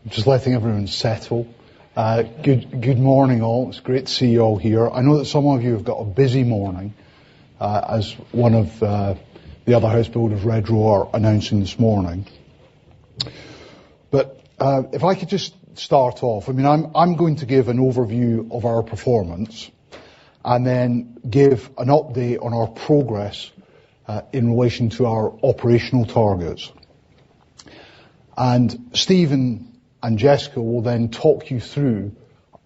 Just letting everyone settle. Good morning all. It's great to see you all here. I know that some of you have got a busy morning, as one of the other house builders, Red Row, are announcing this morning. But if I could just start off, I'm going to give an overview of our performance and then give an update on our progress in relation to our operational targets. And Stephen and Jessica will then talk you through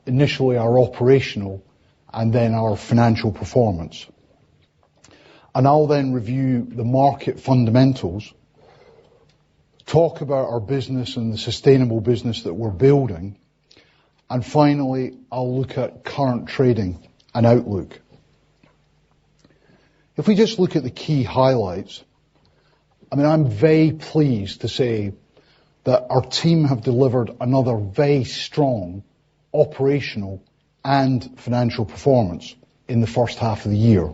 initially our operational and then our financial performance. And I'll then review the market fundamentals, talk about our business and the sustainable business that we're building, and finally I'll look at current trading and outlook. If we just look at the key highlights, I'm very pleased to say that our team have delivered another very strong operational and financial performance in the first half of the year.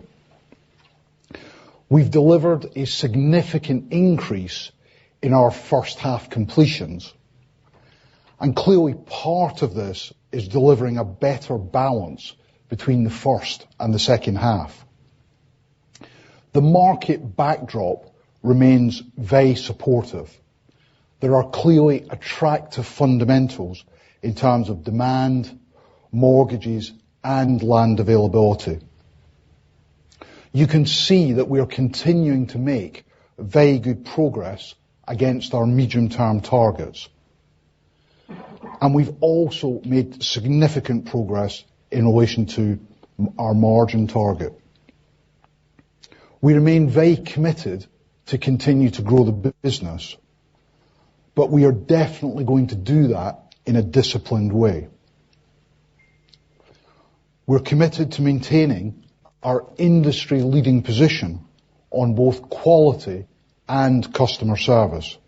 We've delivered a significant increase in our first half completions, and clearly part of this is delivering a better balance between the first and the second half. The market backdrop remains very supportive. There are clearly attractive fundamentals in terms of demand, mortgages, and land availability. You can see that we are continuing to make very good progress against our medium-term targets. And we've also made significant progress in relation to our margin target. We remain very committed to continue to grow the business, but we are definitely going to do that in a disciplined way. We're committed to maintaining our industry-leading position on both quality and customer service.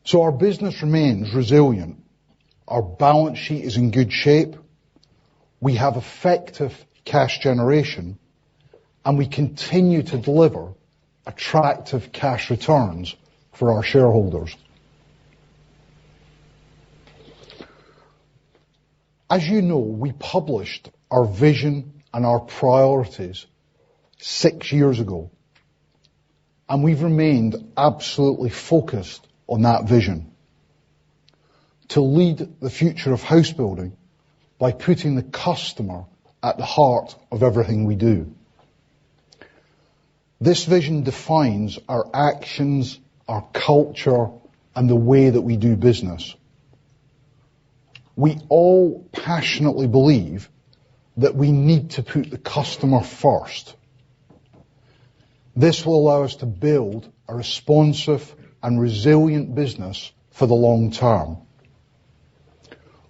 So our business remains resilient. Our balance sheet is in good shape. We have effective cash generation, and we continue to deliver attractive cash returns for our shareholders. As you know, we published our vision and our priorities 6 years ago, and we've remained absolutely focused on that vision: to lead the future of house building by putting the customer at the heart of everything we do. This vision defines our actions, our culture, and the way that we do business. We all passionately believe that we need to put the customer first. This will allow us to build a responsive and resilient business for the long term.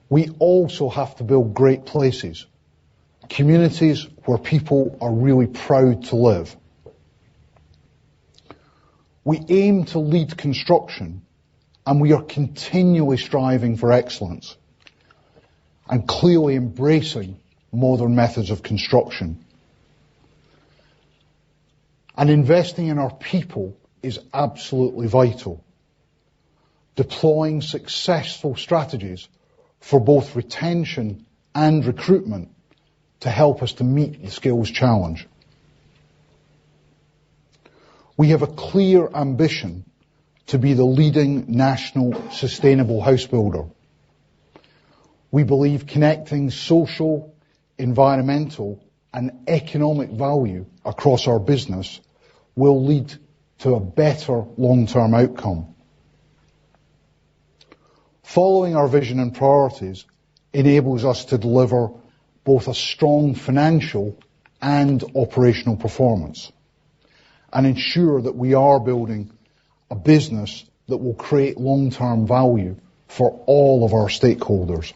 We also have to build great places, communities where people are really proud to live. We aim to lead construction, and we are continually striving for excellence and clearly embracing modern methods of construction. And investing in our people is absolutely vital. Deploying successful strategies for both retention and recruitment to help us to meet the skills challenge. We have a clear ambition to be the leading national sustainable house builder. We believe connecting social, environmental, and economic value across our business will lead to a better long-term outcome. Following our vision and priorities enables us to deliver both a strong financial and operational performance, and ensure that we are building a business that will create long-term value for all of our stakeholders.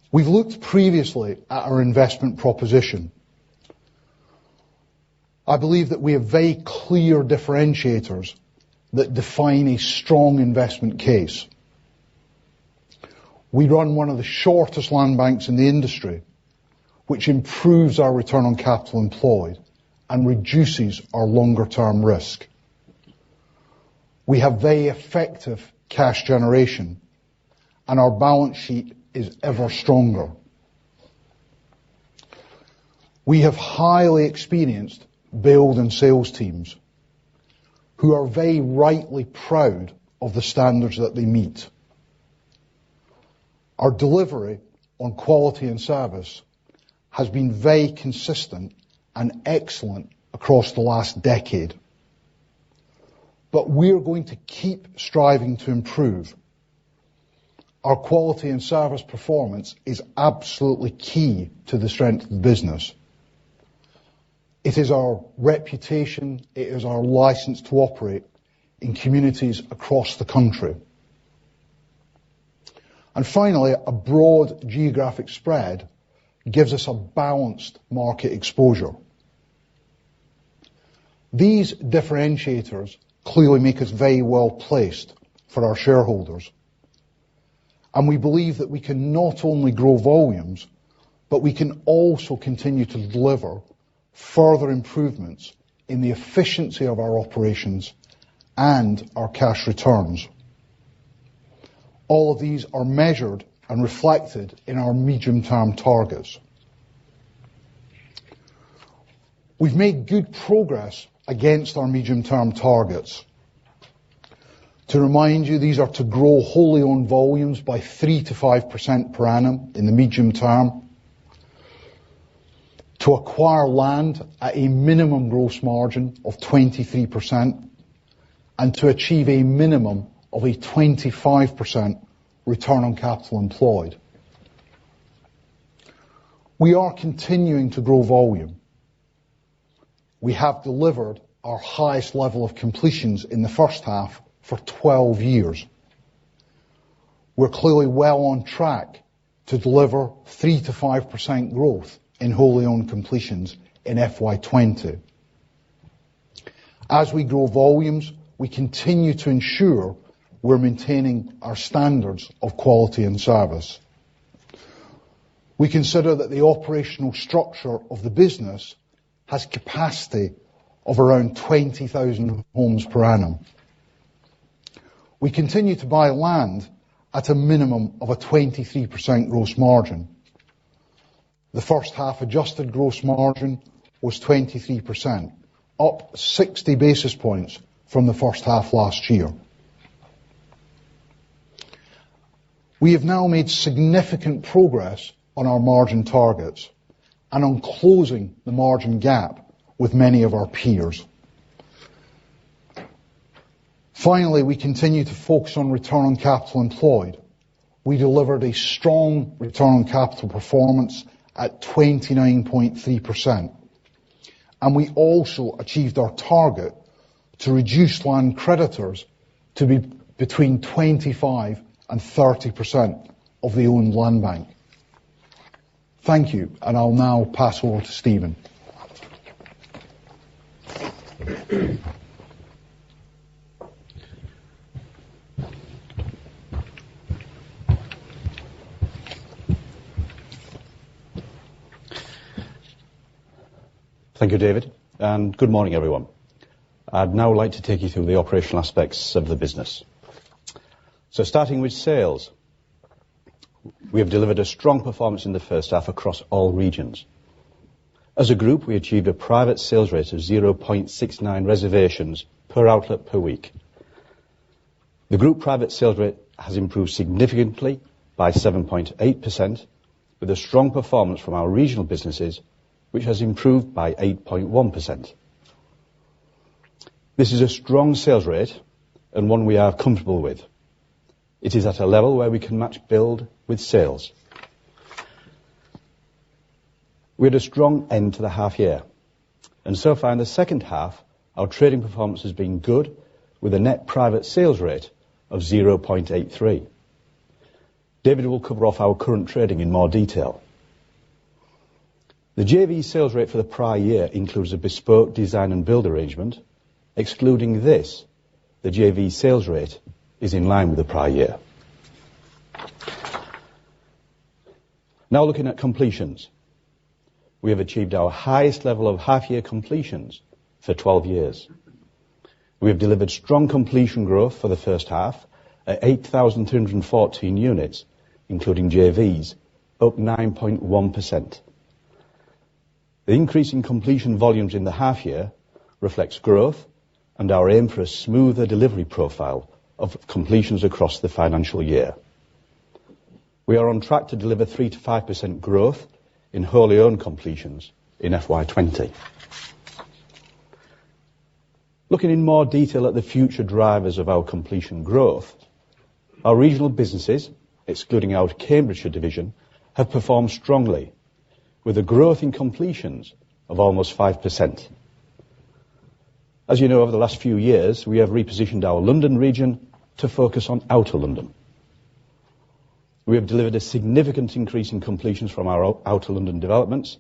We've looked previously at our investment proposition. I believe that we have very clear differentiators that define a strong investment case. We run one of the shortest land banks in the industry, which improves our return on capital employed and reduces our longer term risk. We have very effective cash generation, and our balance sheet is ever stronger. We have highly experienced build and sales teams who are very rightly proud of the standards that they meet. Our delivery on quality and service has been very consistent and excellent across the last decade. But we're going to keep striving to improve. Our quality and service performance is absolutely key to the strength of the business. It is our reputation, it is our license to operate in communities across the country. And finally, a broad geographic spread gives us a balanced market exposure. These differentiators clearly make us very well placed for our shareholders. And we believe that we can not only grow volumes, but we can also continue to deliver further improvements in the efficiency of our operations and our cash returns. All of these are measured and reflected in our medium-term targets. We've made good progress against our medium-term targets. To remind you, these are to grow wholly owned volumes by 3 to 5% per annum in the medium term, to acquire land at a minimum gross margin of 23%, and to achieve a minimum of a 25% return on capital employed. We are continuing to grow volume. We have delivered our highest level of completions in the first half for 12 years. We're clearly well on track to deliver 3 to 5% growth in wholly owned completions in FY20. As we grow volumes, we continue to ensure we're maintaining our standards of quality and service. We consider that the operational structure of the business has capacity of around 20,000 homes per annum. We continue to buy land at a minimum of a 23% gross margin. The first half adjusted gross margin was 23%, up 60 basis points from the first half last year. We have now made significant progress on our margin targets and on closing the margin gap with many of our peers. Finally, we continue to focus on return on capital employed. We delivered a strong return on capital performance at 29.3%. And we also achieved our target to reduce land creditors to be between 25 and 30% of the owned land bank. Thank you, and I'll now pass over to Stephen. Thank you, David, and good morning, everyone. I'd now like to take you through the operational aspects of the business. So starting with sales, we have delivered a strong performance in the first half across all regions. As a group, we achieved a private sales rate of 0.69 reservations per outlet per week. The group private sales rate has improved significantly by 7.8%, with a strong performance from our regional businesses, which has improved by 8.1%. This is a strong sales rate and one we are comfortable with. It is at a level where we can match build with sales. We had a strong end to the half year, and so far in the second half, our trading performance has been good, with a net private sales rate of 0.83. David will cover off our current trading in more detail. The JV sales rate for the prior year includes a bespoke design and build arrangement. Excluding this, the JV sales rate is in line with the prior year. Now looking at completions. We have achieved our highest level of half-year completions for 12 years. We have delivered strong completion growth for the first half at 8,314 units, including JVs, up 9.1%. The increase in completion volumes in the half year reflects growth and our aim for a smoother delivery profile of completions across the financial year. We are on track to deliver 3 to 5% growth in wholly owned completions in FY20. Looking in more detail at the future drivers of our completion growth, our regional businesses, excluding our Cambridgeshire division, have performed strongly, with a growth in completions of almost 5%. As you know, over the last few years, we have repositioned our London region to focus on outer London. We have delivered a significant increase in completions from our outer London developments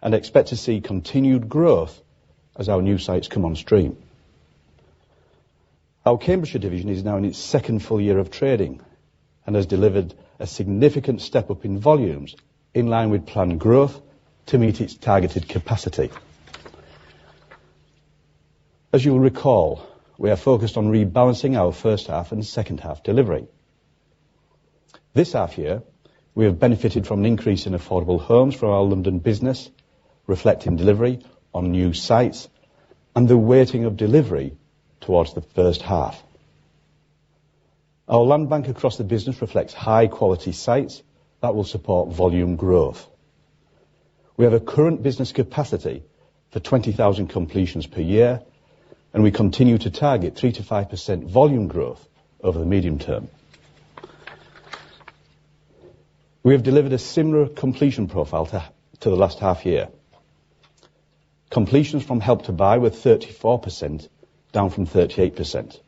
and expect to see continued growth as our new sites come on stream. Our Cambridgeshire division is now in its second full year of trading and has delivered a significant step up in volumes in line with planned growth to meet its targeted capacity. As you will recall, we are focused on rebalancing our first half and second half delivery. This half year, we have benefited from an increase in affordable homes from our London business, reflecting delivery on new sites and the weighting of delivery towards the first half. Our land bank across the business reflects high quality sites that will support volume growth. We have a current business capacity for 20,000 completions per year, and we continue to target 3 to 5% volume growth over the medium term. We have delivered a similar completion profile to the last half year. Completions from Help to Buy were 34%, down from 38%.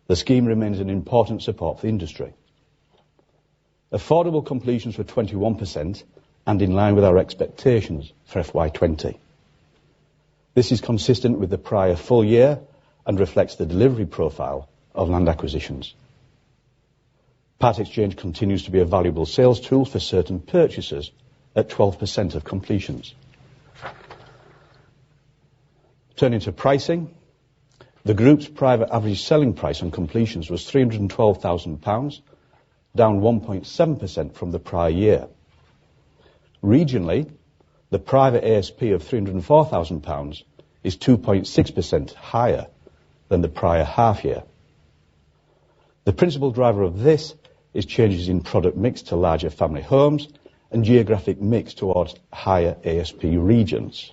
The scheme remains an important support for the industry. Affordable completions were 21% and in line with our expectations for FY20. This is consistent with the prior full year and reflects the delivery profile of land acquisitions. Part exchange continues to be a valuable sales tool for certain purchasers at 12% of completions. Turning to pricing, the group's private average selling price on completions was £312,000, down 1.7% from the prior year. Regionally, the private ASP of £304,000 is 2.6% higher than the prior half year. The principal driver of this is changes in product mix to larger family homes and geographic mix towards higher ASP regions.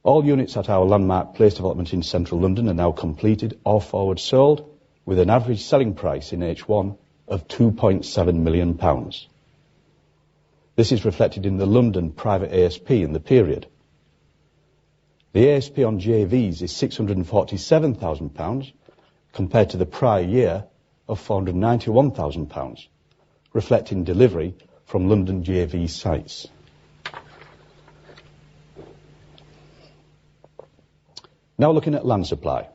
All units at our Landmark Place development in central London are now completed or forward sold, with an average selling price in H1 of £2.7 million. This is reflected in the London private ASP in the period. The ASP on JVs is £647,000 compared to the prior year of £491,000, reflecting delivery from London JV sites. Now looking at land supply.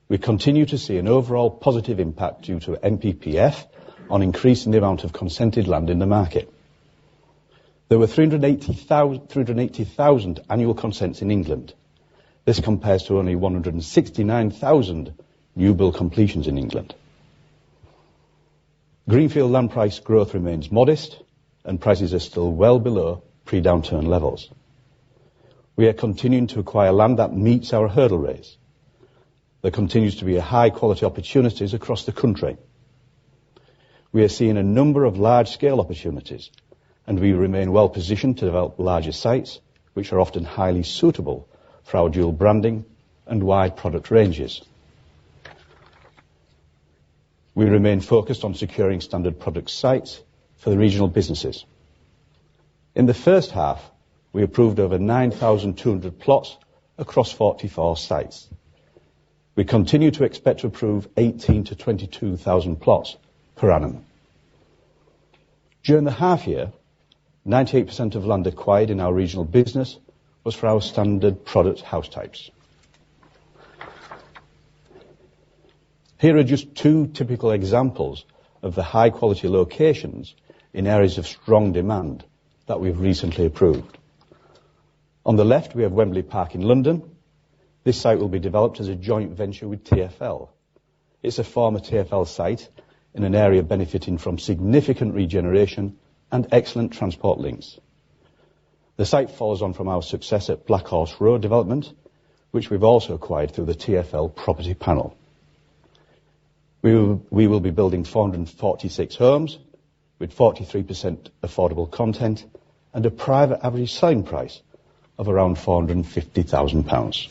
We continue to see an overall positive impact due to NPPF on increasing the amount of consented land in the market. There were 380,000 annual consents in England. This compares to only 169,000 new build completions in England. Greenfield land price growth remains modest and prices are still well below pre-downturn levels. We are continuing to acquire land that meets our hurdle rates. There continues to be a high quality opportunities across the country. We are seeing a number of large-scale opportunities, and we remain well positioned to develop larger sites, which are often highly suitable for our dual branding and wide product ranges. We remain focused on securing standard product sites for the regional businesses. In the first half, we approved over 9,200 plots across 44 sites. We continue to expect to approve 18,000 to 22,000 plots per annum. During the half year, 98% of land acquired in our regional business was for our standard product house types. Here are just two typical examples of the high quality locations in areas of strong demand that we've recently approved. On the left, we have Wembley Park in London, This site will be developed as a joint venture with TfL. It's a former TfL site in an area benefiting from significant regeneration and excellent transport links. The site follows on from our success at Black Horse Road development, which we've also acquired through the TfL property panel. We will be building 446 homes with 43% affordable content and a private average selling price of around £450,000.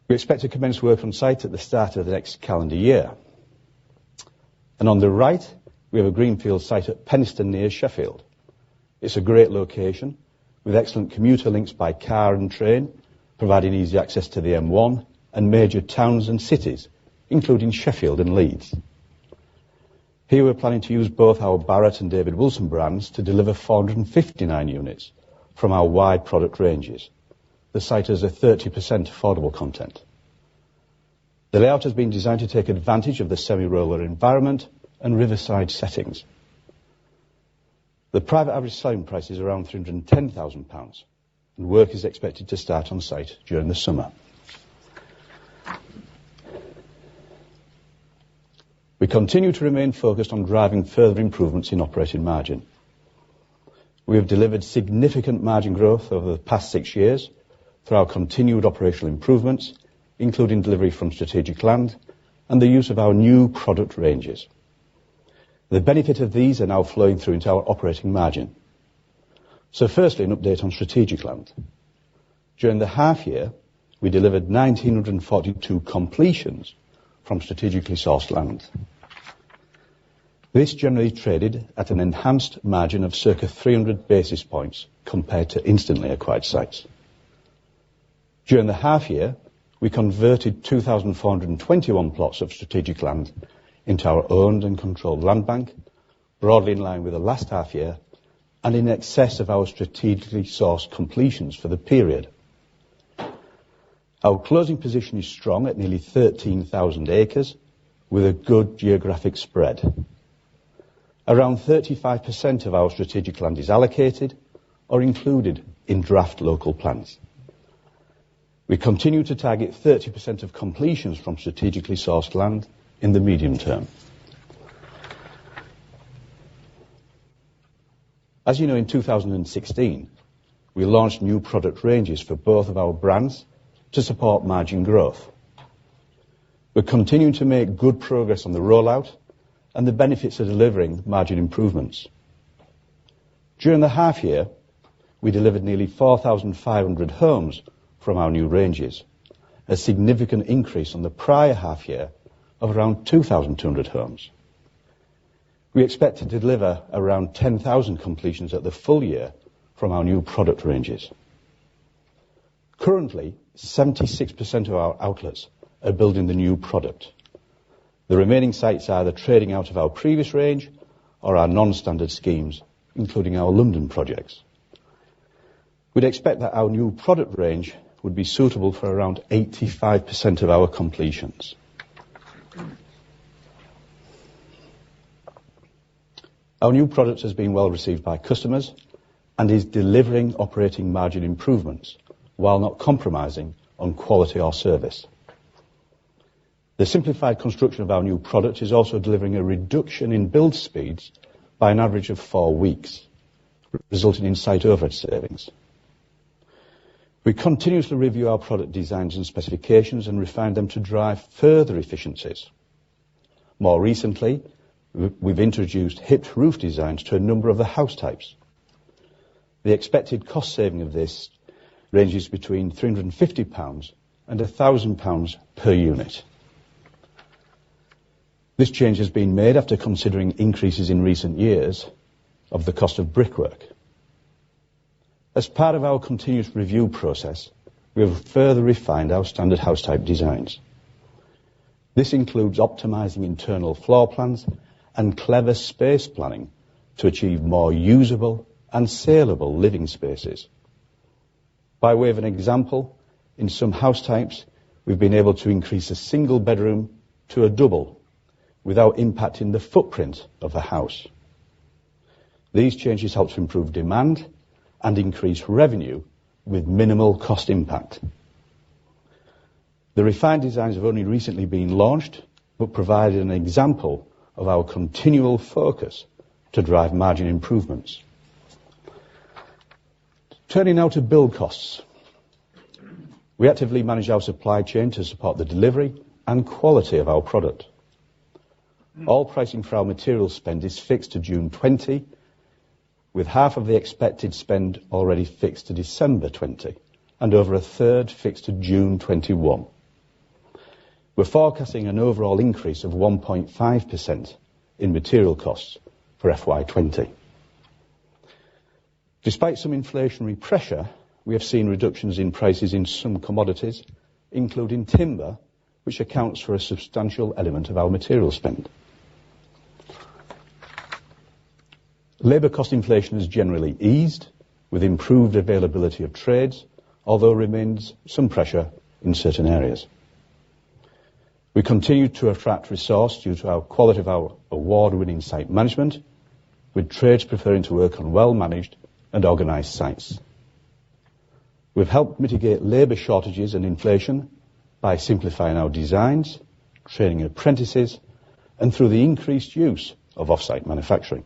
We expect to commence work on site at the start of the next calendar year. And on the right, we have a greenfield site at Penistone near Sheffield. It's a great location with excellent commuter links by car and train, providing easy access to the M1 and major towns and cities, including Sheffield and Leeds. Here we're planning to use both our Barratt and David Wilson brands to deliver 459 units from our wide product ranges. The site has a 30% affordable content. The layout has been designed to take advantage of the semi-rural environment and riverside settings. The private average selling price is around £310,000, and work is expected to start on site during the summer. We continue to remain focused on driving further improvements in operating margin. We have delivered significant margin growth over the past 6 years through our continued operational improvements, including delivery from strategic land and the use of our new product ranges. The benefit of these are now flowing through into our operating margin. So firstly, an update on strategic land. During the half year, we delivered 1,942 completions from strategically sourced land. This generally traded at an enhanced margin of circa 300 basis points compared to instantly acquired sites. During the half year, we converted 2,421 plots of strategic land into our owned and controlled land bank, broadly in line with the last half year and in excess of our strategically sourced completions for the period. Our closing position is strong at nearly 13,000 acres with a good geographic spread. Around 35% of our strategic land is allocated or included in draft local plans. We continue to target 30% of completions from strategically sourced land in the medium term. As you know, in 2016, we launched new product ranges for both of our brands to support margin growth. We're continuing to make good progress on the rollout, and the benefits are delivering margin improvements. During the half year, we delivered nearly 4,500 homes from our new ranges, a significant increase on the prior half year of around 2,200 homes. We expect to deliver around 10,000 completions at the full year from our new product ranges. Currently, 76% of our outlets are building the new product. The remaining sites are either trading out of our previous range or our non-standard schemes, including our London projects. We'd expect that our new product range would be suitable for around 85% of our completions. Our new product has been well received by customers and is delivering operating margin improvements while not compromising on quality or service. The simplified construction of our new product is also delivering a reduction in build speeds by an average of 4 weeks, resulting in site overhead savings. We continuously review our product designs and specifications and refine them to drive further efficiencies. More recently, we've introduced hipped roof designs to a number of the house types. The expected cost saving of this ranges between £350 and £1,000 per unit. This change has been made after considering increases in recent years of the cost of brickwork. As part of our continuous review process, we have further refined our standard house type designs. This includes optimizing internal floor plans and clever space planning to achieve more usable and saleable living spaces. By way of an example, in some house types, we've been able to increase a single bedroom to a double without impacting the footprint of the house. These changes help to improve demand and increase revenue with minimal cost impact. The refined designs have only recently been launched, but provided an example of our continual focus to drive margin improvements. Turning now to build costs. We actively manage our supply chain to support the delivery and quality of our product. All pricing for our material spend is fixed to June 20, with half of the expected spend already fixed to December 20, and over a third fixed to June 21. We're forecasting an overall increase of 1.5% in material costs for FY20. Despite some inflationary pressure, we have seen reductions in prices in some commodities, including timber, which accounts for a substantial element of our material spend. Labour cost inflation has generally eased, with improved availability of trades, although remains some pressure in certain areas. We continue to attract resource due to our quality of our award-winning site management, with trades preferring to work on well-managed and organised sites. We've helped mitigate labour shortages and inflation by simplifying our designs, training apprentices, and through the increased use of off-site manufacturing.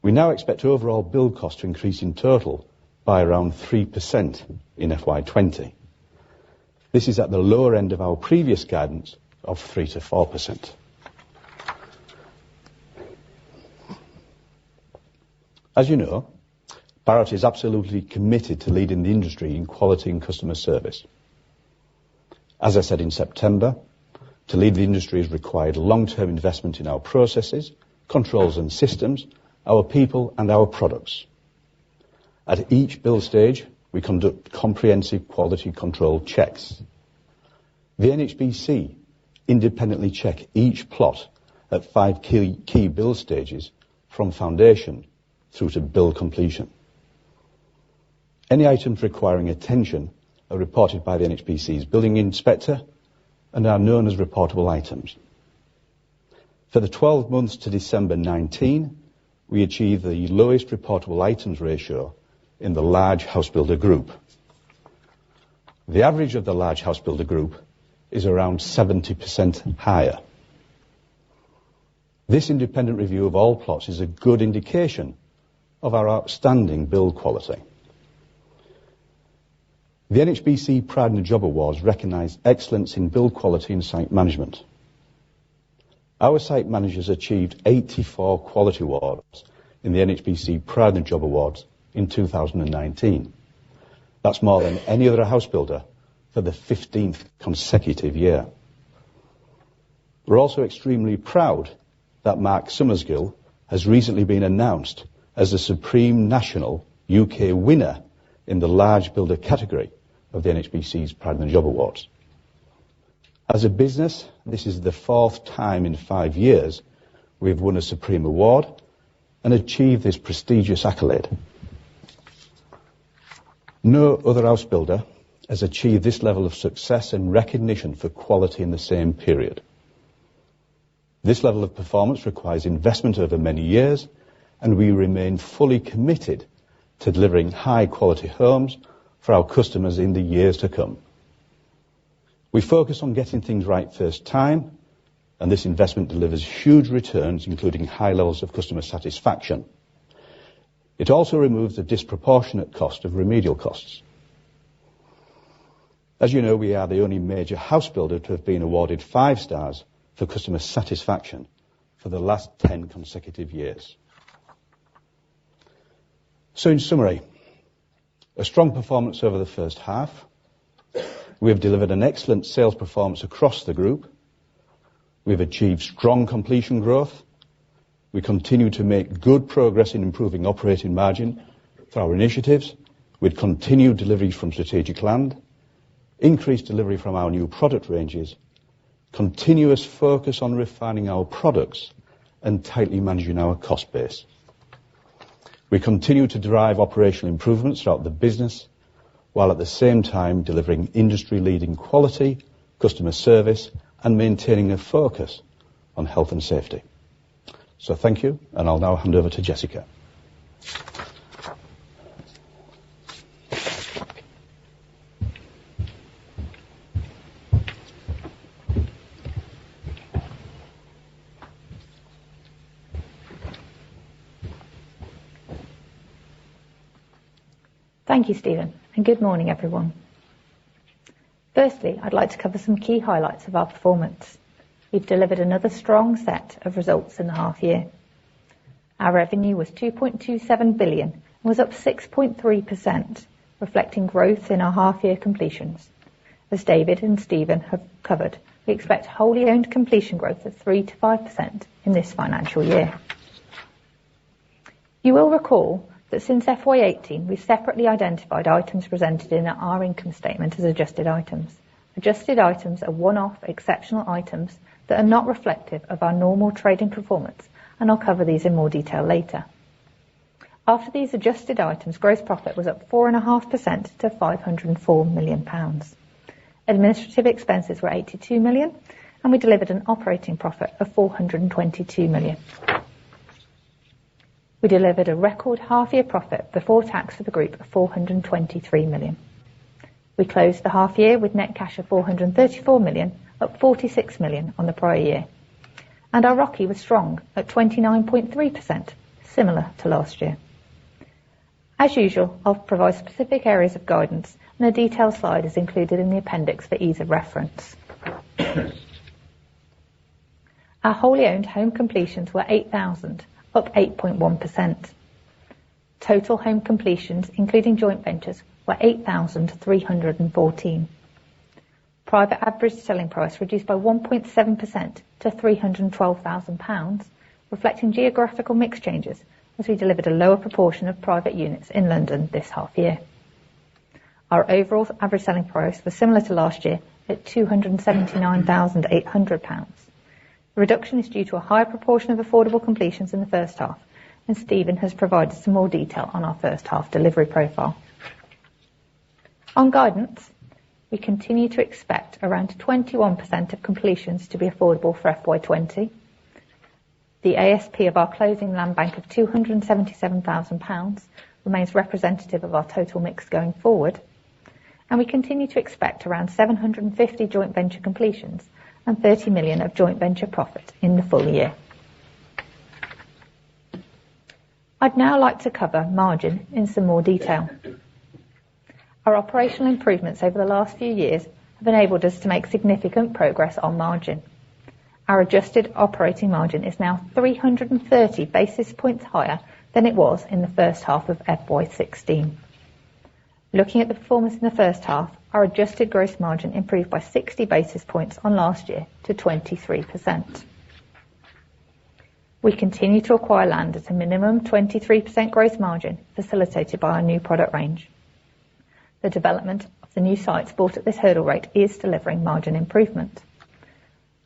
We now expect overall build cost to increase in total by around 3% in FY20. This is at the lower end of our previous guidance of 3 to 4%. As you know, Barratt is absolutely committed to leading the industry in quality and customer service. As I said in September, to lead the industry has required long-term investment in our processes, controls and systems, our people and our products. At each build stage, we conduct comprehensive quality control checks. The NHBC independently check each plot at 5 key build stages from foundation through to build completion. Any items requiring attention are reported by the NHBC's building inspector and are known as reportable items. For the 12 months to December 19, we achieved the lowest reportable items ratio in the large house builder group. The average of the large house builder group is around 70% higher. This independent review of all plots is a good indication of our outstanding build quality. The NHBC Pride in the Job Awards recognise excellence in build quality and site management. Our site managers achieved 84 quality awards in the NHBC Pride in the Job Awards in 2019. That's more than any other house builder for the 15th consecutive year. We're also extremely proud that Mark Summersgill has recently been announced as the Supreme National UK winner in the large builder category of the NHBC's Pride in the Job Awards. As a business, this is the 4th time in 5 years we've won a Supreme Award and achieved this prestigious accolade. No other house builder has achieved this level of success and recognition for quality in the same period. This level of performance requires investment over many years, and we remain fully committed to delivering high-quality homes for our customers in the years to come. We focus on getting things right first time, and this investment delivers huge returns, including high levels of customer satisfaction. It also removes the disproportionate cost of remedial costs. As you know, we are the only major house builder to have been awarded 5 stars for customer satisfaction for the last 10 consecutive years. So in summary, a strong performance over the first half. We have delivered an excellent sales performance across the group. We've achieved strong completion growth. We continue to make good progress in improving operating margin through our initiatives, with continued delivery from strategic land, increased delivery from our new product ranges, continuous focus on refining our products, and tightly managing our cost base. We continue to drive operational improvements throughout the business, while at the same time delivering industry-leading quality, customer service, and maintaining a focus on health and safety. So thank you, and I'll now hand over to Jessica. Thank you, Stephen, and good morning, everyone. Firstly, I'd like to cover some key highlights of our performance. We've delivered another strong set of results in the half year. Our revenue was £2.27 billion and was up 6.3%, reflecting growth in our half-year completions. As David and Stephen have covered, we expect wholly owned completion growth of 3 to 5% in this financial year. You will recall that since FY18, we've separately identified items presented in our income statement as adjusted items. Adjusted items are one-off exceptional items that are not reflective of our normal trading performance, and I'll cover these in more detail later. After these adjusted items, gross profit was up 4.5% to £504 million. Administrative expenses were £82 million, and we delivered an operating profit of £422 million. We delivered a record half-year profit before tax for the group of £423 million. We closed the half year with net cash of £434 million, up £46 million on the prior year. And our ROCE was strong at 29.3%, similar to last year. As usual, I'll provide specific areas of guidance, and a detailed slide is included in the appendix for ease of reference. Our wholly owned home completions were 8,000, up 8.1%. Total home completions, including joint ventures, were 8,314. Private average selling price reduced by 1.7% to £312,000, reflecting geographical mix changes as we delivered a lower proportion of private units in London this half year. Our overall average selling price was similar to last year at £279,800. The reduction is due to a higher proportion of affordable completions in the first half, and Stephen has provided some more detail on our first half delivery profile. On guidance, we continue to expect around 21% of completions to be affordable for FY20. The ASP of our closing land bank of £277,000 remains representative of our total mix going forward, and we continue to expect around 750 joint venture completions and 30 million of joint venture profit in the full year. I'd now like to cover margin in some more detail. Our operational improvements over the last few years have enabled us to make significant progress on margin. Our adjusted operating margin is now 330 basis points higher than it was in the first half of FY16. Looking at the performance in the first half, our adjusted gross margin improved by 60 basis points on last year to 23%. We continue to acquire land at a minimum 23% gross margin facilitated by our new product range. The development of the new sites bought at this hurdle rate is delivering margin improvement.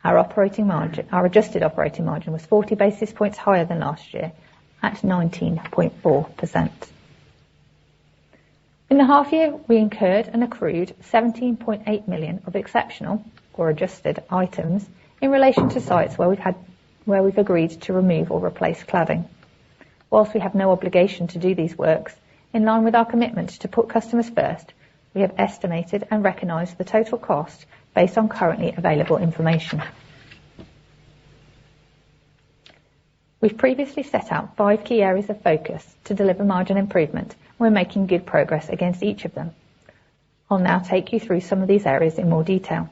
Our adjusted operating margin was 40 basis points higher than last year at 19.4%. In the half year, we incurred and accrued £17.8 million of exceptional or adjusted items in relation to sites where we've agreed to remove or replace cladding. Whilst we have no obligation to do these works, in line with our commitment to put customers first, we have estimated and recognised the total cost based on currently available information. We've previously set out 5 key areas of focus to deliver margin improvement. We're making good progress against each of them. I'll now take you through some of these areas in more detail.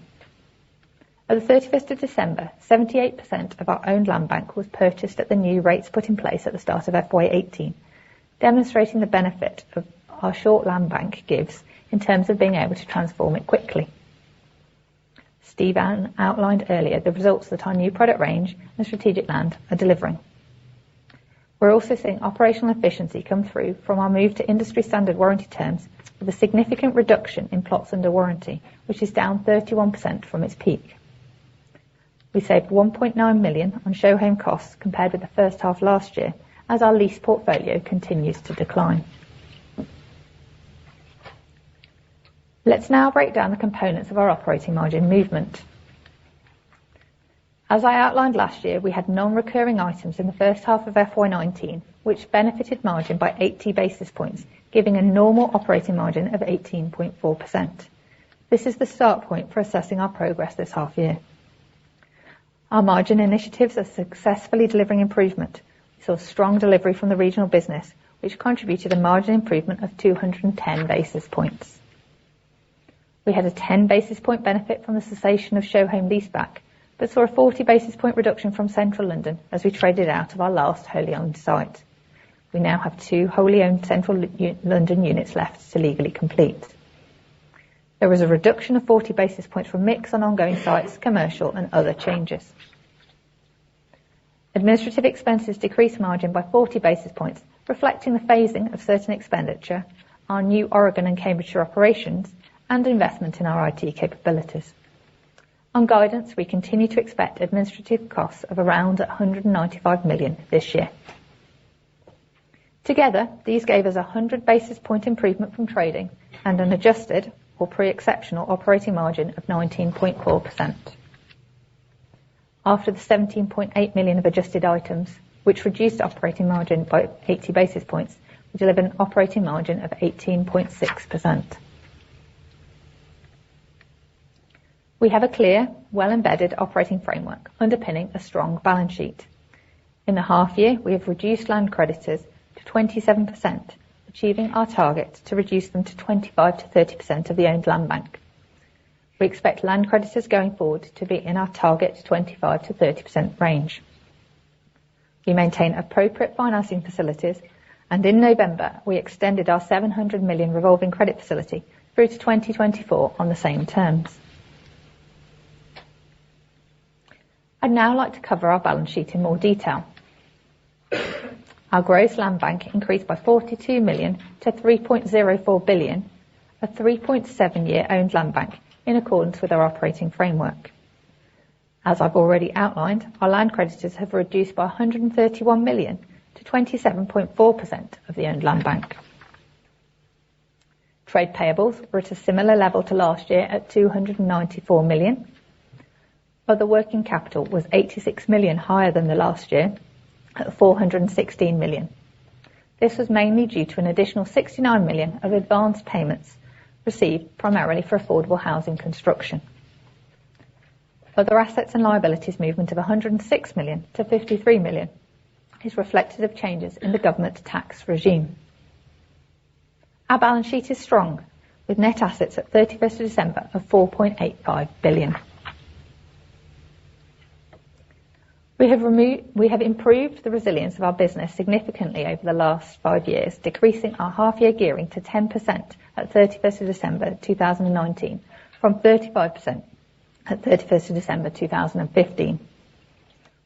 At the 31st of December, 78% of our owned land bank was purchased at the new rates put in place at the start of FY18, demonstrating the benefit of our short land bank gives in terms of being able to transform it quickly. Stephen outlined earlier the results that our new product range and strategic land are delivering. We're also seeing operational efficiency come through from our move to industry standard warranty terms with a significant reduction in plots under warranty, which is down 31% from its peak. We saved £1.9 million on show home costs compared with the first half last year as our lease portfolio continues to decline. Let's now break down the components of our operating margin movement. As I outlined last year, we had non-recurring items in the first half of FY19, which benefited margin by 80 basis points, giving a normal operating margin of 18.4%. This is the start point for assessing our progress this half year. Our margin initiatives are successfully delivering improvement. We saw strong delivery from the regional business, which contributed a margin improvement of 210 basis points. We had a 10 basis point benefit from the cessation of show home leaseback, but saw a 40 basis point reduction from Central London as we traded out of our last wholly owned site. We now have 2 wholly owned Central London units left to legally complete. There was a reduction of 40 basis points from mix on ongoing sites, commercial and other changes. Administrative expenses decreased margin by 40 basis points, reflecting the phasing of certain expenditure, our new Oregon and Cambridgeshire operations, and investment in our IT capabilities. On guidance, we continue to expect administrative costs of around 195 million this year. Together, these gave us a 100 basis point improvement from trading and an adjusted or pre-exceptional operating margin of 19.4%. After the 17.8 million of adjusted items, which reduced operating margin by 80 basis points, we delivered an operating margin of 18.6%. We have a clear, well-embedded operating framework underpinning a strong balance sheet. In the half year, we have reduced land creditors to 27%, achieving our target to reduce them to 25 to 30% of the owned land bank. We expect land creditors going forward to be in our target 25 to 30% range. We maintain appropriate financing facilities, and in November we extended our 700 million revolving credit facility through to 2024 on the same terms. I'd now like to cover our balance sheet in more detail. Our gross land bank increased by 42 million to 3.04 billion, a 3.7-year owned land bank in accordance with our operating framework. As I've already outlined, our land creditors have reduced by 131 million to 27.4% of the owned land bank. Trade payables were at a similar level to last year at 294 million. Other working capital was 86 million higher than the last year at 416 million. This was mainly due to an additional 69 million of advance payments received primarily for affordable housing construction. Other assets and liabilities movement of 106 million to 53 million is reflective of changes in the government tax regime. Our balance sheet is strong, with net assets at 31st of December of 4.85 billion. We have improved the resilience of our business significantly over the last 5 years, decreasing our half-year gearing to 10% at 31st of December 2019 from 35% at 31st of December 2015.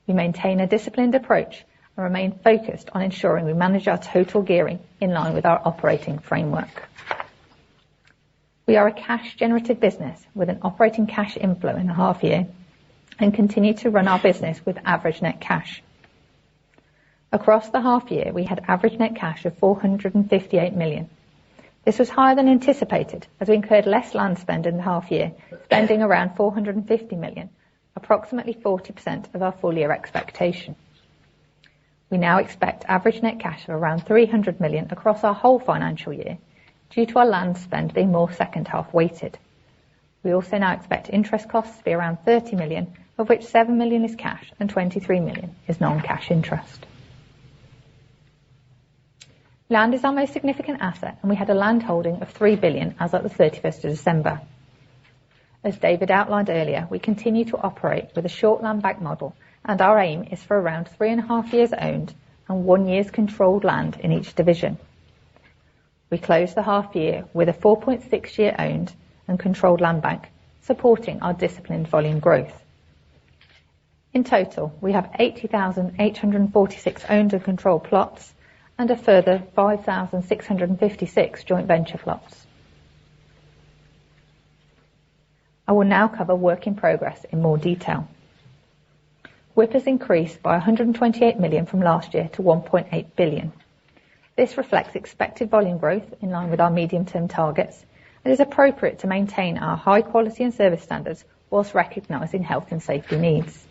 We maintain a disciplined approach and remain focused on ensuring we manage our total gearing in line with our operating framework. We are a cash-generative business with an operating cash inflow in the half year and continue to run our business with average net cash. Across the half year, we had average net cash of 458 million. This was higher than anticipated as we incurred less land spend in the half year, spending around 450 million, approximately 40% of our full year expectation. We now expect average net cash of around 300 million across our whole financial year due to our land spend being more second half weighted. We also now expect interest costs to be around 30 million, of which 7 million is cash and 23 million is non-cash interest. Land is our most significant asset, and we had a land holding of 3 billion as at the 31st of December. As David outlined earlier, we continue to operate with a short land bank model, and our aim is for around 3.5 years owned and 1 year's controlled land in each division. We closed the half year with a 4.6 year owned and controlled land bank, supporting our disciplined volume growth. In total, we have 80,846 owned and controlled plots and a further 5,656 joint venture plots. I will now cover work in progress in more detail. WIP has increased by 128 million from last year to 1.8 billion. This reflects expected volume growth in line with our medium-term targets and is appropriate to maintain our high quality and service standards whilst recognising health and safety needs.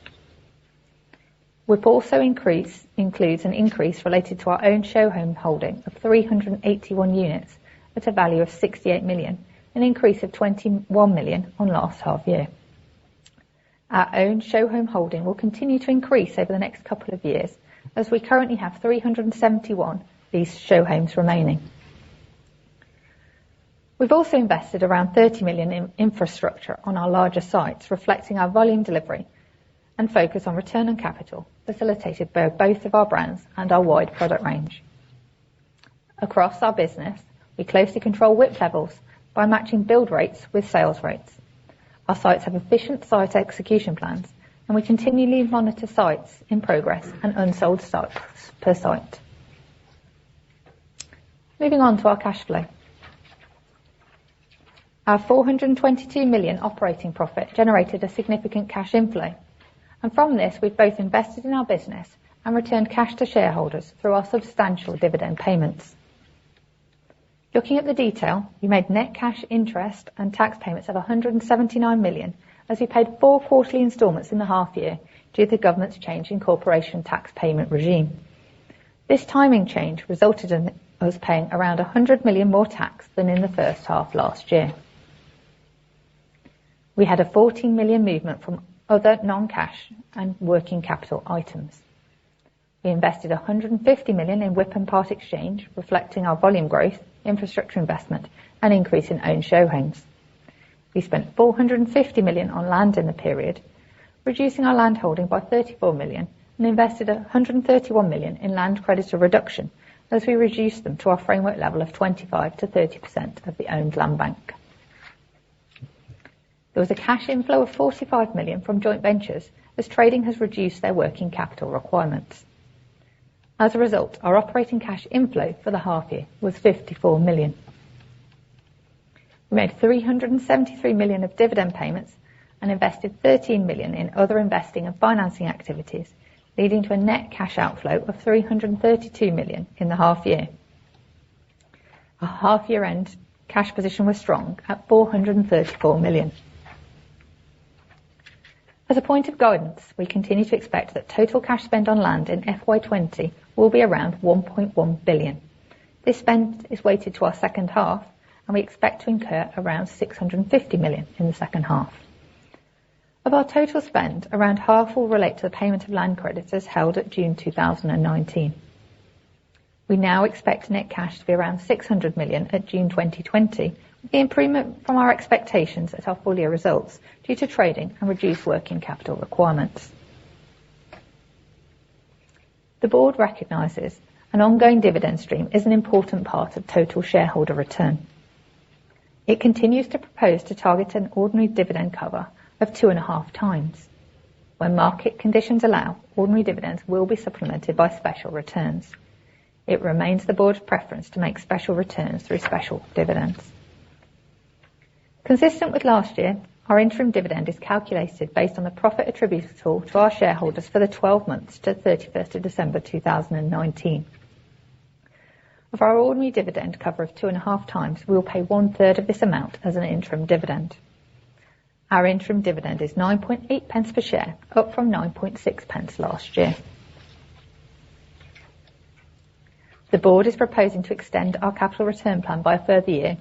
WIP also includes an increase related to our own show home holding of 381 units at a value of 68 million, an increase of 21 million on last half year. Our own show home holding will continue to increase over the next couple of years as we currently have 371 these show homes remaining. We've also invested around 30 million in infrastructure on our larger sites, reflecting our volume delivery and focus on return on capital, facilitated by both of our brands and our wide product range. Across our business, we closely control WIP levels by matching build rates with sales rates. Our sites have efficient site execution plans, and we continually monitor sites in progress and unsold stocks per site. Moving on to our cash flow. Our 422 million operating profit generated a significant cash inflow, and from this we've both invested in our business and returned cash to shareholders through our substantial dividend payments. Looking at the detail, we made net cash interest and tax payments of 179 million as we paid 4 quarterly instalments in the half year due to the government's change in corporation tax payment regime. This timing change resulted in us paying around 100 million more tax than in the first half last year. We had a 14 million movement from other non-cash and working capital items. We invested 150 million in WIP and part exchange, reflecting our volume growth, infrastructure investment and increase in owned show homes. We spent 450 million on land in the period, reducing our land holding by 34 million and invested 131 million in land creditor reduction as we reduced them to our framework level of 25 to 30% of the owned land bank. There was a cash inflow of 45 million from joint ventures as trading has reduced their working capital requirements. As a result, our operating cash inflow for the half year was 54 million. We made 373 million of dividend payments and invested 13 million in other investing and financing activities, leading to a net cash outflow of 332 million in the half year. Our half year end cash position was strong at 434 million. As a point of guidance, we continue to expect that total cash spend on land in FY20 will be around 1.1 billion. This spend is weighted to our second half, and we expect to incur around 650 million in the second half. Of our total spend, around half will relate to the payment of land creditors held at June 2019. We now expect net cash to be around 600 million at June 2020, with the improvement from our expectations at our full year results due to trading and reduced working capital requirements. The board recognises an ongoing dividend stream is an important part of total shareholder return. It continues to propose to target an ordinary dividend cover of 2.5 times. When market conditions allow, ordinary dividends will be supplemented by special returns. It remains the board's preference to make special returns through special dividends. Consistent with last year, our interim dividend is calculated based on the profit attributable to our shareholders for the 12 months to 31st of December 2019. Of our ordinary dividend cover of 2.5 times, we will pay 1/3 of this amount as an interim dividend. Our interim dividend is 9.8 pence per share, up from 9.6 pence last year. The board is proposing to extend our capital return plan by a further year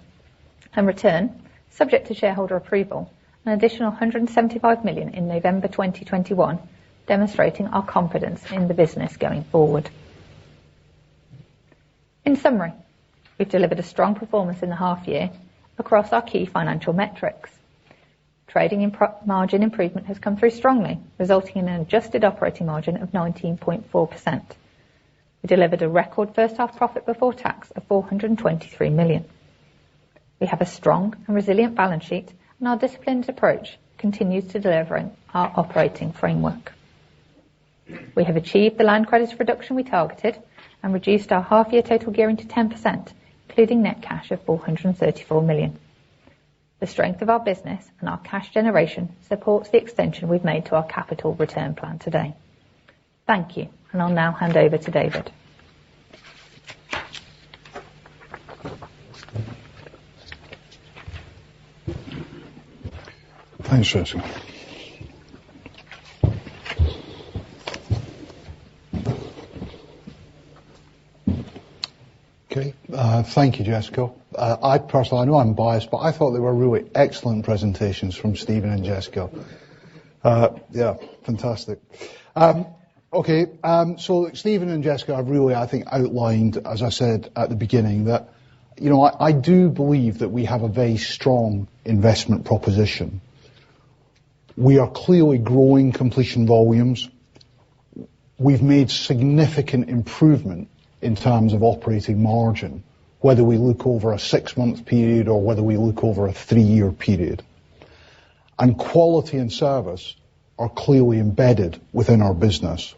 and return, subject to shareholder approval, an additional 175 million in November 2021, demonstrating our confidence in the business going forward. In summary, we've delivered a strong performance in the half year across our key financial metrics. Trading margin improvement has come through strongly, resulting in an adjusted operating margin of 19.4%. We delivered a record first half profit before tax of 423 million. We have a strong and resilient balance sheet, and our disciplined approach continues to delivering our operating framework. We have achieved the land credit reduction we targeted and reduced our half-year total gearing to 10%, including net cash of 434 million. The strength of our business and our cash generation supports the extension we've made to our capital return plan today. Thank you, and I'll now hand over to David. Thanks, Jessica. Okay, thank you, Jessica. I personally, I know I'm biased, but I thought they were really excellent presentations from Stephen and Jessica. Yeah, fantastic. Okay, so Stephen and Jessica have really, I think, outlined, as I said at the beginning, that, I do believe that we have a very strong investment proposition. We are clearly growing completion volumes. We've made significant improvement in terms of operating margin, whether we look over a 6-month period or whether we look over a 3-year period. And quality and service are clearly embedded within our business.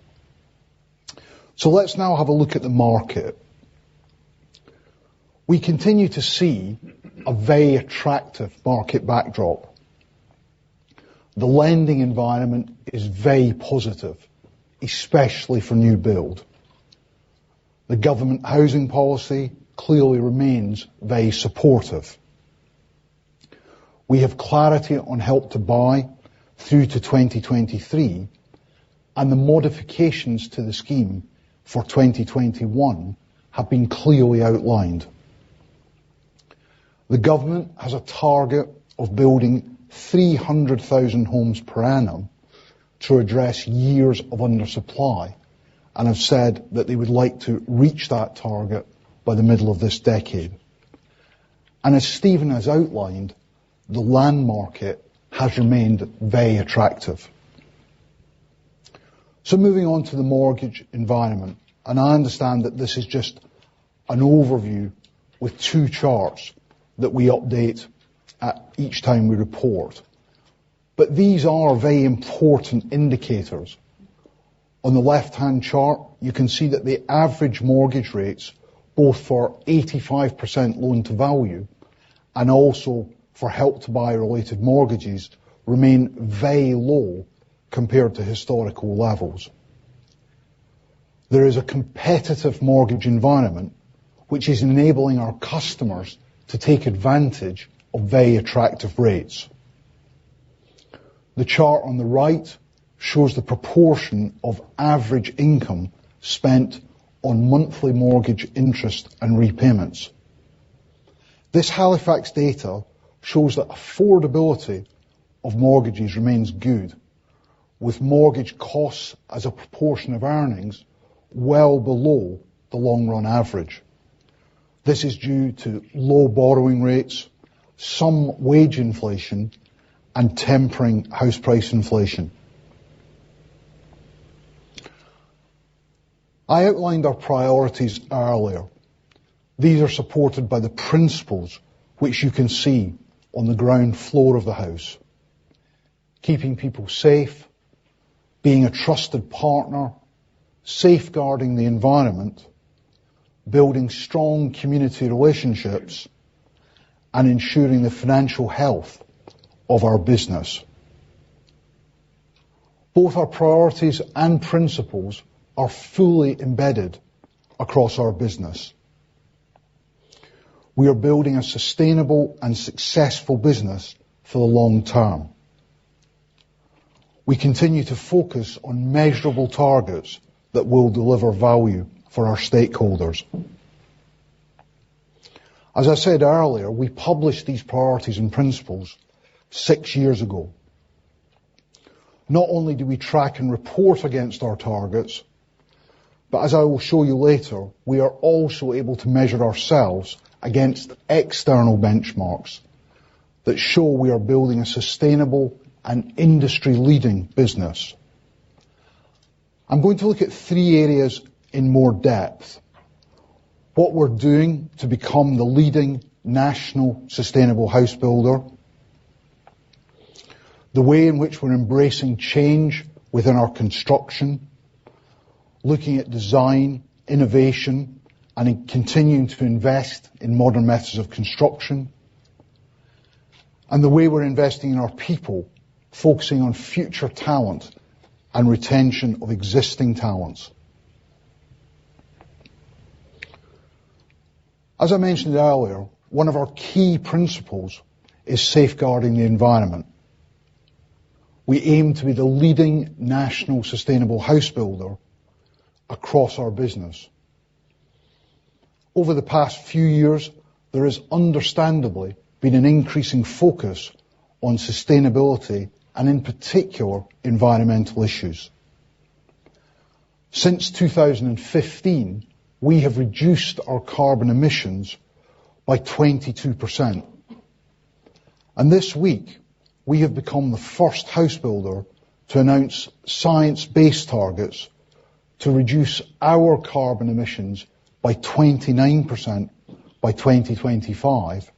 So let's now have a look at the market. We continue to see a very attractive market backdrop. The lending environment is very positive, especially for new build. The government housing policy clearly remains very supportive. We have clarity on Help to Buy through to 2023, and the modifications to the scheme for 2021 have been clearly outlined. The government has a target of building 300,000 homes per annum to address years of undersupply, and have said that they would like to reach that target by the middle of this decade. And as Stephen has outlined, the land market has remained very attractive. So moving on to the mortgage environment, and I understand that this is just an overview with 2 charts that we update at each time we report. But these are very important indicators. On the left-hand chart, you can see that the average mortgage rates, both for 85% loan to value and also for Help to Buy related mortgages, remain very low compared to historical levels. There is a competitive mortgage environment which is enabling our customers to take advantage of very attractive rates. The chart on the right shows the proportion of average income spent on monthly mortgage interest and repayments. This Halifax data shows that affordability of mortgages remains good, with mortgage costs as a proportion of earnings well below the long-run average. This is due to low borrowing rates, some wage inflation, and tempering house price inflation. I outlined our priorities earlier. These are supported by the principles which you can see on the ground floor of the house. Keeping people safe, being a trusted partner, safeguarding the environment, building strong community relationships, and ensuring the financial health of our business. Both our priorities and principles are fully embedded across our business. We are building a sustainable and successful business for the long term. We continue to focus on measurable targets that will deliver value for our stakeholders. As I said earlier, we published these priorities and principles 6 years ago. Not only do we track and report against our targets, but as I will show you later, we are also able to measure ourselves against external benchmarks that show we are building a sustainable and industry-leading business. I'm going to look at 3 areas in more depth. What we're doing to become the leading national sustainable house builder, the way in which we're embracing change within our construction, looking at design, innovation, and in continuing to invest in modern methods of construction, and the way we're investing in our people, focusing on future talent and retention of existing talents. As I mentioned earlier, one of our key principles is safeguarding the environment. We aim to be the leading national sustainable house builder across our business. Over the past few years, there has understandably been an increasing focus on sustainability and in particular environmental issues. Since 2015, we have reduced our carbon emissions by 22%. And this week, we have become the first house builder to announce science-based targets to reduce our carbon emissions by 29% by 2025,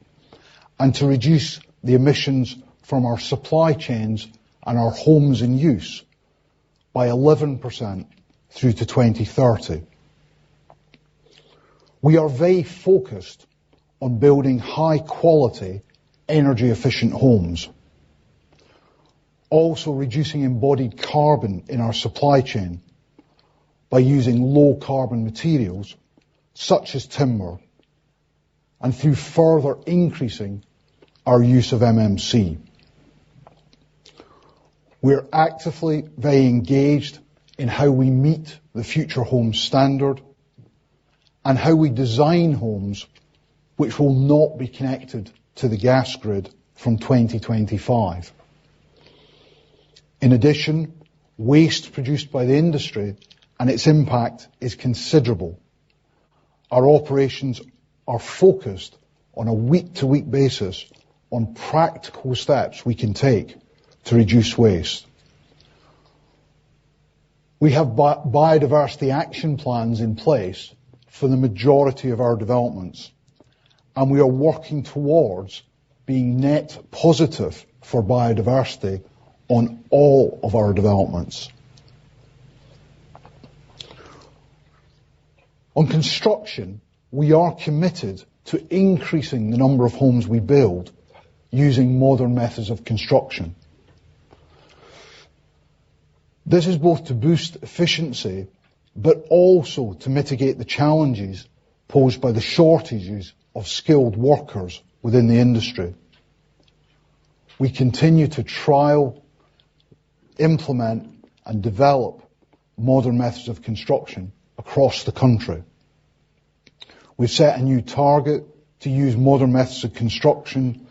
and to reduce the emissions from our supply chains and our homes in use by 11% through to 2030. We are very focused on building high-quality, energy-efficient homes. Also reducing embodied carbon in our supply chain by using low-carbon materials such as timber, and through further increasing our use of MMC. We're actively very engaged in how we meet the Future Homes Standard and how we design homes which will not be connected to the gas grid from 2025. In addition, waste produced by the industry and its impact is considerable. Our operations are focused on a week-to-week basis on practical steps we can take to reduce waste. We have biodiversity action plans in place for the majority of our developments, and we are working towards being net positive for biodiversity on all of our developments. On construction, we are committed to increasing the number of homes we build using modern methods of construction. This is both to boost efficiency, but also to mitigate the challenges posed by the shortages of skilled workers within the industry. We continue to trial, implement, and develop modern methods of construction across the country. We've set a new target to use modern methods of construction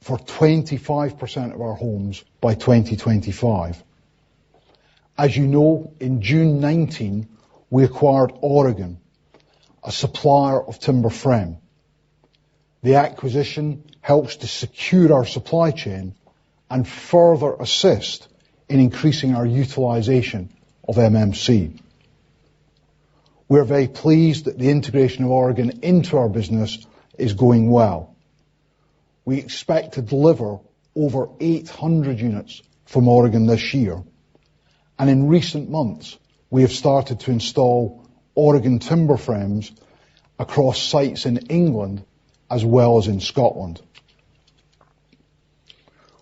for 25% of our homes by 2025. As you know, in June 19, we acquired Oregon, a supplier of timber frame. The acquisition helps to secure our supply chain and further assist in increasing our utilisation of MMC. We're very pleased that the integration of Oregon into our business is going well. We expect to deliver over 800 units from Oregon this year. And in recent months, we have started to install Oregon timber frames across sites in England as well as in Scotland.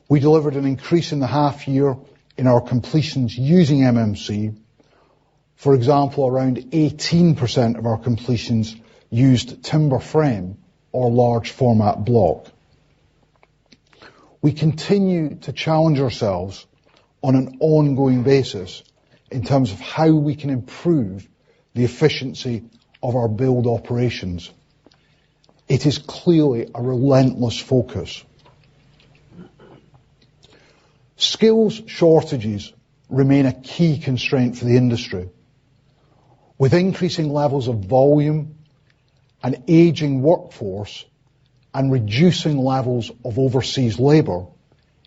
We delivered an increase in the half year in our completions using MMC. For example, around 18% of our completions used timber frame or large format block. We continue to challenge ourselves on an ongoing basis in terms of how we can improve the efficiency of our build operations. It is clearly a relentless focus. Skills shortages remain a key constraint for the industry. With increasing levels of volume, an ageing workforce, and reducing levels of overseas labour,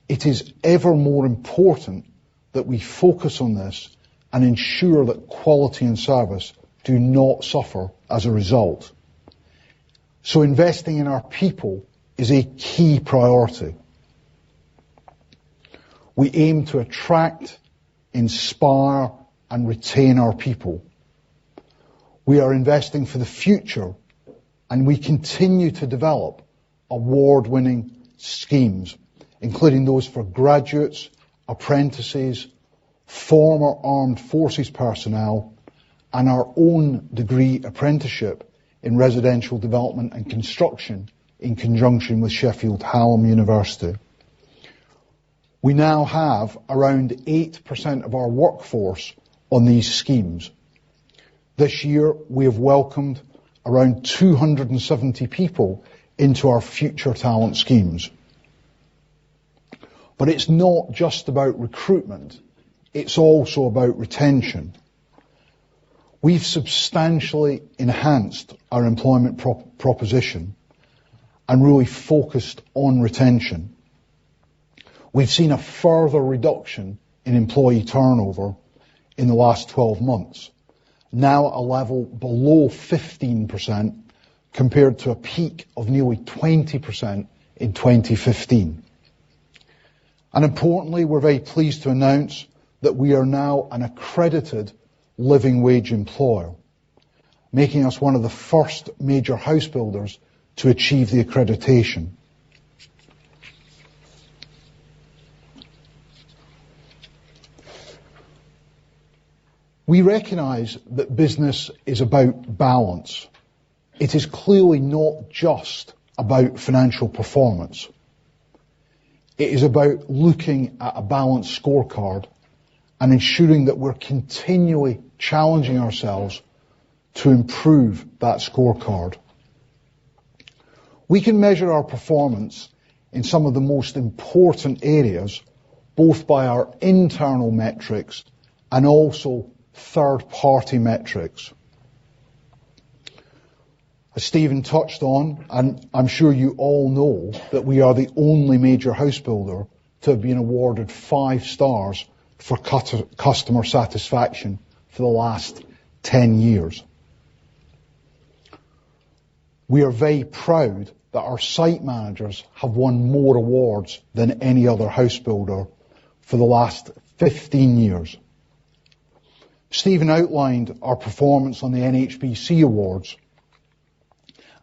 it is ever more important that we focus on this and ensure that quality and service do not suffer as a result. So investing in our people is a key priority. We aim to attract, inspire, and retain our people. We are investing for the future, and we continue to develop award-winning schemes, including those for graduates, apprentices, former armed forces personnel, and our own degree apprenticeship in residential development and construction in conjunction with Sheffield Hallam University. We now have around 8% of our workforce on these schemes. This year we have welcomed around 270 people into our future talent schemes. But it's not just about recruitment, it's also about retention. We've substantially enhanced our employment proposition and really focused on retention. We've seen a further reduction in employee turnover in the last 12 months, now at a level below 15% compared to a peak of nearly 20% in 2015. And importantly, we're very pleased to announce that we are now an accredited living wage employer, making us one of the first major house builders to achieve the accreditation. We recognise that business is about balance. It is clearly not just about financial performance. It is about looking at a balanced scorecard and ensuring that we're continually challenging ourselves to improve that scorecard. We can measure our performance in some of the most important areas, both by our internal metrics and also third-party metrics. As Stephen touched on, and I'm sure you all know, that we are the only major house builder to have been awarded 5 stars for customer satisfaction for the last 10 years. We are very proud that our site managers have won more awards than any other house builder for the last 15 years. Stephen outlined our performance on the NHBC Awards,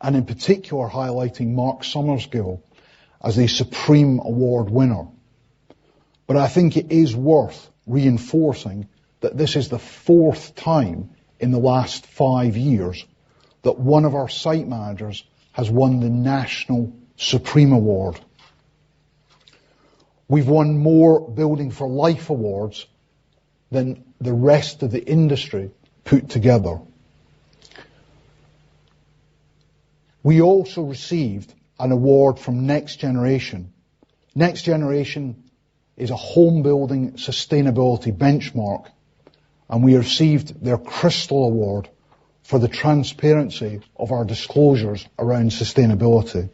and in particular highlighting Mark Summersgill as the Supreme Award winner. But I think it is worth reinforcing that this is the 4th time in the last 5 years that one of our site managers has won the National Supreme Award. We've won more Building for Life awards than the rest of the industry put together. We also received an award from Next Generation. Next Generation is a home building sustainability benchmark, and we received their Crystal Award for the transparency of our disclosures around sustainability.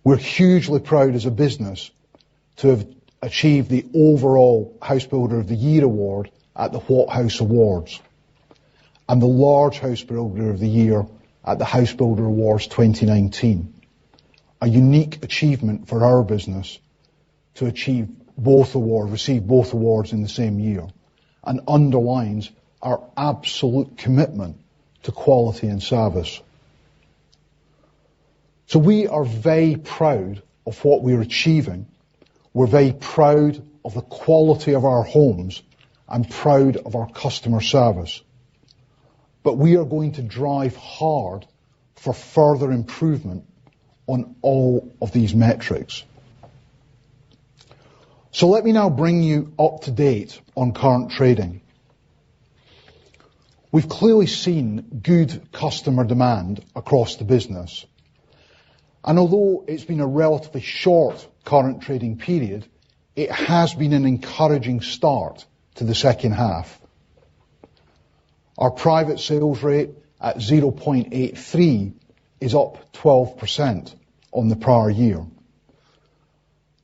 We're hugely proud as a business to have achieved the overall House Builder of the Year award at the What House Awards and the Large House Builder of the Year at the House Builder Awards 2019. A unique achievement for our business to receive both awards in the same year, and underlines our absolute commitment to quality and service. So we are very proud of what we're achieving. We're very proud of the quality of our homes and proud of our customer service. But we are going to drive hard for further improvement on all of these metrics. So let me now bring you up to date on current trading. We've clearly seen good customer demand across the business. And although it's been a relatively short current trading period, it has been an encouraging start to the second half. Our private sales rate at 0.83 is up 12% on the prior year.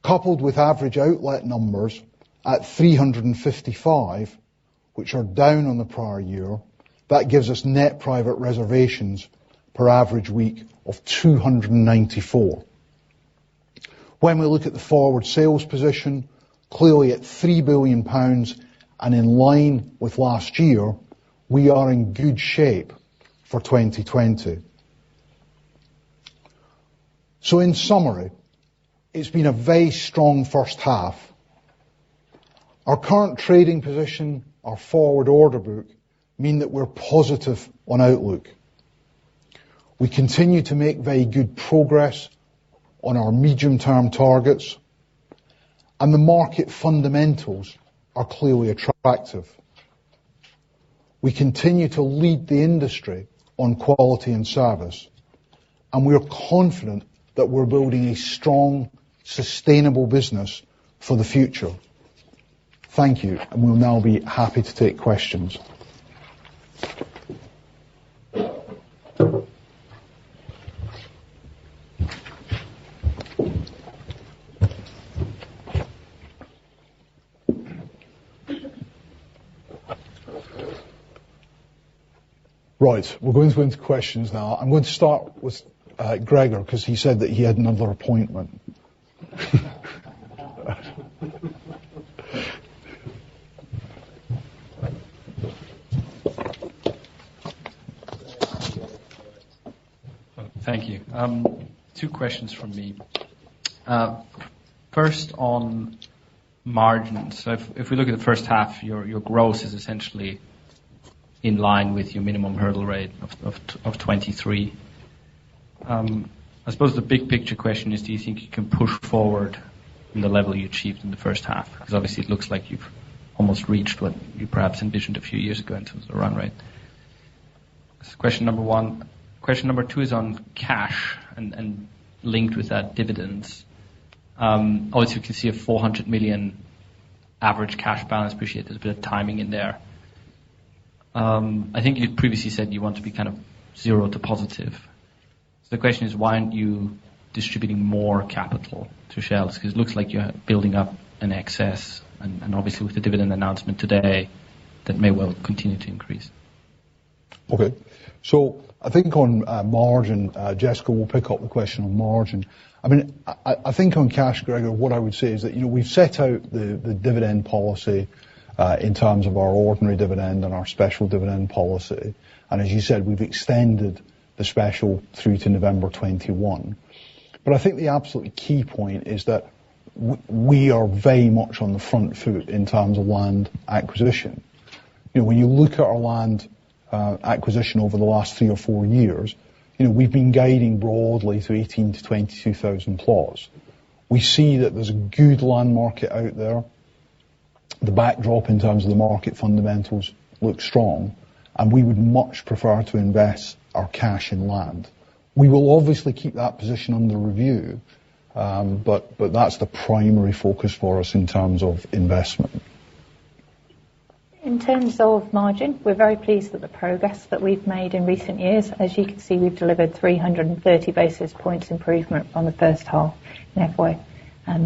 Coupled with average outlet numbers at 355, which are down on the prior year, that gives us net private reservations per average week of 294. When we look at the forward sales position, clearly at £3 billion and in line with last year, we are in good shape for 2020. So in summary, it's been a very strong first half. Our current trading position, our forward order book, mean that we're positive on outlook. We continue to make very good progress on our medium-term targets, and the market fundamentals are clearly attractive. We continue to lead the industry on quality and service, and we are confident that we're building a strong, sustainable business for the future. Thank you, and we'll now be happy to take questions. Right, we're going to go into questions now. I'm going to start with Gregor, because he said that he had another appointment. Thank you. Two questions from me. First, on margins. So if we look at the first half, your growth is essentially in line with your minimum hurdle rate of 23. I suppose the big picture question is, do you think you can push forward from the level you achieved in the first half? Because obviously it looks like you've almost reached what you perhaps envisioned a few years ago in terms of the run rate. That's question number one. Question number two is on cash and linked with that, dividends. Obviously, we can see a 400 million average cash balance. Appreciate there's a bit of timing in there. I think you previously said you want to be kind of 0 to positive. So the question is, why aren't you distributing more capital to shareholders? Because it looks like you're building up an excess, and obviously with the dividend announcement today, that may well continue to increase. Okay. So I think on margin, Jessica will pick up the question on margin. I mean, I think on cash, Gregor, what I would say is that, we've set out the dividend policy in terms of our ordinary dividend and our special dividend policy. And as you said, we've extended the special through to November 21. But I think the absolutely key point is that we are very much on the front foot in terms of land acquisition. When you look at our land acquisition over the last 3 or 4 years, we've been guiding broadly to 18 to 22,000 plots. We see that there's a good land market out there. The backdrop in terms of the market fundamentals look strong, and we would much prefer to invest our cash in land. We will obviously keep that position under review, but that's the primary focus for us in terms of investment. In terms of margin, we're very pleased with the progress that we've made in recent years. As you can see, we've delivered 330 basis points improvement on the first half in FY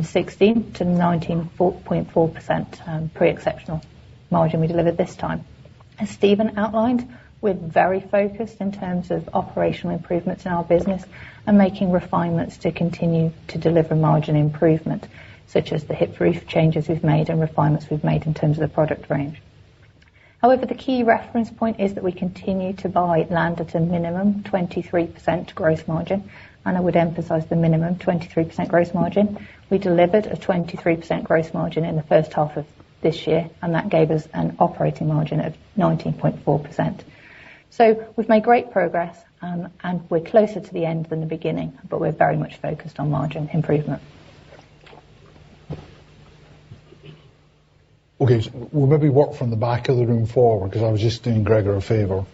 16 to 19.4% pre-exceptional margin we delivered this time. As Stephen outlined, we're very focused in terms of operational improvements in our business and making refinements to continue to deliver margin improvement, such as the hip roof changes we've made and refinements we've made in terms of the product range. However, the key reference point is that we continue to buy land at a minimum 23% gross margin, and I would emphasise the minimum 23% gross margin. We delivered a 23% gross margin in the first half of this year, and that gave us an operating margin of 19.4%. So we've made great progress, and we're closer to the end than the beginning, but we're very much focused on margin improvement. Okay, so we'll maybe work from the back of the room forward, because I was just doing Gregor a favour.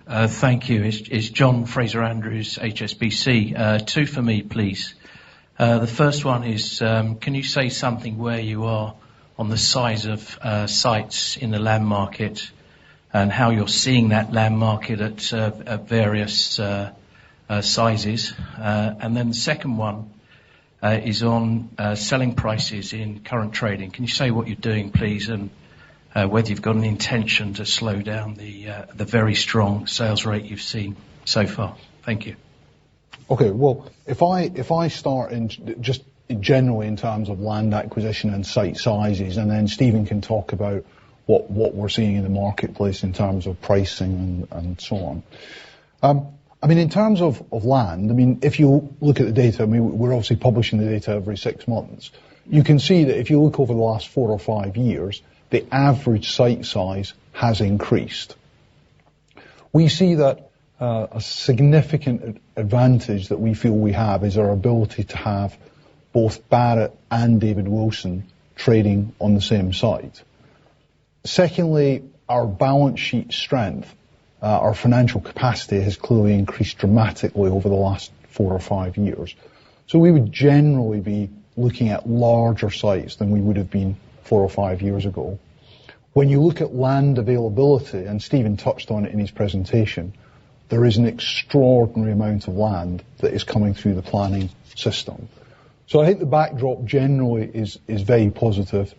Thank you. It's John Fraser-Andrews, HSBC. Two for me, please. The first one is, can you say something where you are on the size of sites in the land market and how you're seeing that land market at various sizes? And then the second one is on selling prices in current trading. Can you say what you're doing, please, and whether you've got an intention to slow down the very strong sales rate you've seen so far? Thank you. Okay, well, if I start in just generally in terms of land acquisition and site sizes, and then Stephen can talk about what we're seeing in the marketplace in terms of pricing and so on. I mean, in terms of land, I mean, if you look at the data, I mean, we're obviously publishing the data every 6 months. You can see that if you look over the last 4 or 5 years, the average site size has increased. We see that a significant advantage that we feel we have is our ability to have both Barratt and David Wilson trading on the same site. Secondly, our balance sheet strength, our financial capacity has clearly increased dramatically over the last 4 or 5 years. So we would generally be looking at larger sites than we would have been 4 or 5 years ago. When you look at land availability, and Stephen touched on it in his presentation, there is an extraordinary amount of land that is coming through the planning system. So I think the backdrop generally is very positive,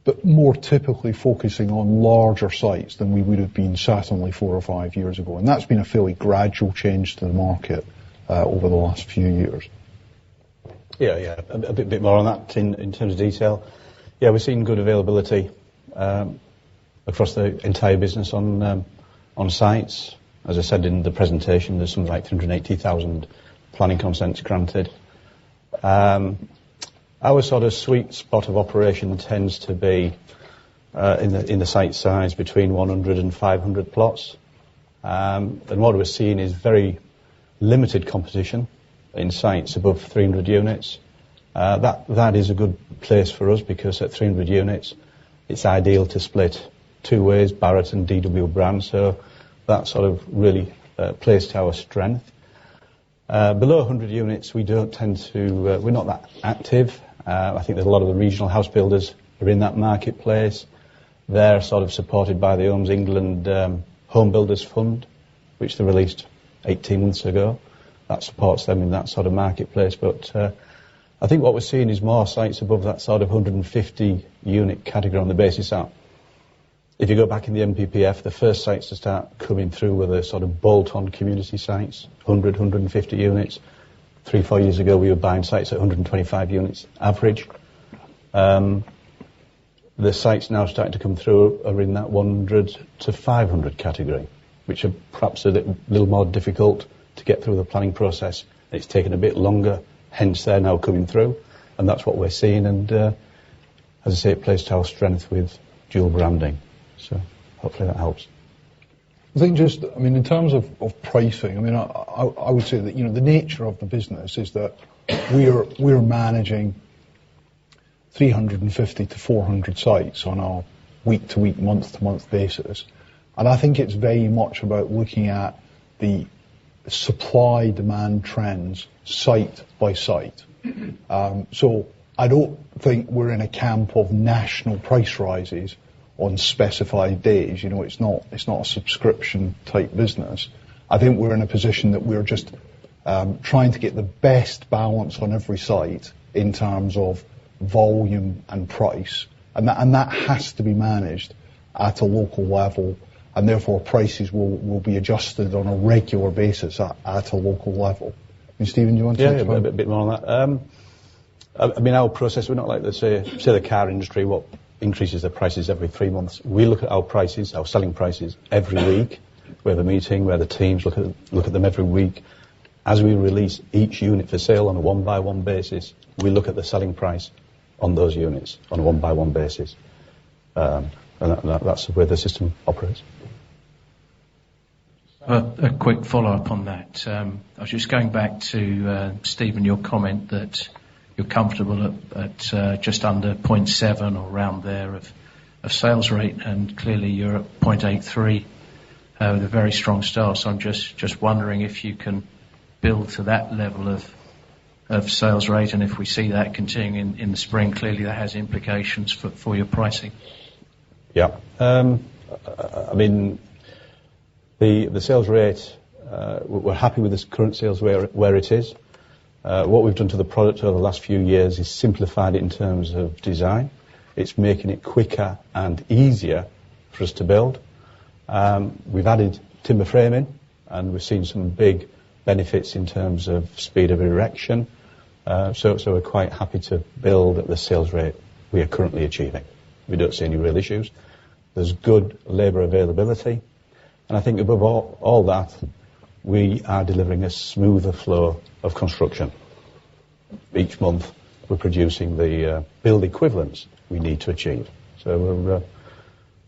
but more typically focusing on larger sites than we would have been certainly 4 or 5 years ago. And that's been a fairly gradual change to the market over the last few years. Yeah, a bit more on that in terms of detail. Yeah, we're seeing good availability across the entire business on sites. As I said in the presentation, there's something like 380,000 planning consents granted. Our sort of sweet spot of operation tends to be in the site size between 100 and 500 plots. And what we're seeing is very limited competition in sites above 300 units. That is a good place for us because at 300 units, it's ideal to split 2 ways, Barratt and DW brand. So that sort of really plays to our strength. Below 100 units, we don't tend to, we're not that active. I think there's a lot of the regional house builders are in that marketplace. They're sort of supported by the Homes England Home Builders Fund, which they released 18 months ago. That supports them in that sort of marketplace. But I think what we're seeing is more sites above that sort of 150 unit category on the basis that if you go back in the MPPF, the first sites to start coming through were the sort of bolt-on community sites, 100, 150 units. 3, 4 years ago, we were buying sites at 125 units average. The sites now starting to come through are in that 100 to 500 category, which are perhaps a little more difficult to get through the planning process. It's taken a bit longer, hence they're now coming through, and that's what we're seeing. And as I say, it plays to our strength with dual branding. So hopefully that helps. I think in terms of pricing, I would say that, the nature of the business is that we're managing 350 to 400 sites on a week-to-week, month-to-month basis. And I think it's very much about looking at the supply-demand trends site by site. So I don't think we're in a camp of national price rises on specified days. It's not a subscription type business. I think we're in a position that we're just trying to get the best balance on every site in terms of volume and price, and that has to be managed at a local level, and therefore prices will be adjusted on a regular basis at a local level. Stephen, do you want to talk about a bit more on that? Our process, we're not like say the car industry, what increases their prices every 3 months. We look at our prices, our selling prices, every week. We have a meeting where the teams look at them every week. As we release each unit for sale on a one-by-one basis, we look at the selling price on those units on a one-by-one basis. And that's the way the system operates. A quick follow-up on that. I was just going back to, Stephen, your comment that you're comfortable at just under 0.7 or around there of sales rate, and clearly you're at 0.83 with a very strong start. So I'm just wondering if you can build to that level of sales rate, and if we see that continuing in the spring, clearly that has implications for your pricing. Yeah. The sales rate, we're happy with this current sales where it is. What we've done to the product over the last few years is simplified it in terms of design. It's making it quicker and easier for us to build. We've added timber framing, and we've seen some big benefits in terms of speed of erection. So we're quite happy to build at the sales rate we are currently achieving. We don't see any real issues. There's good labour availability. And I think above all that, we are delivering a smoother flow of construction. Each month, we're producing the build equivalents we need to achieve. So we're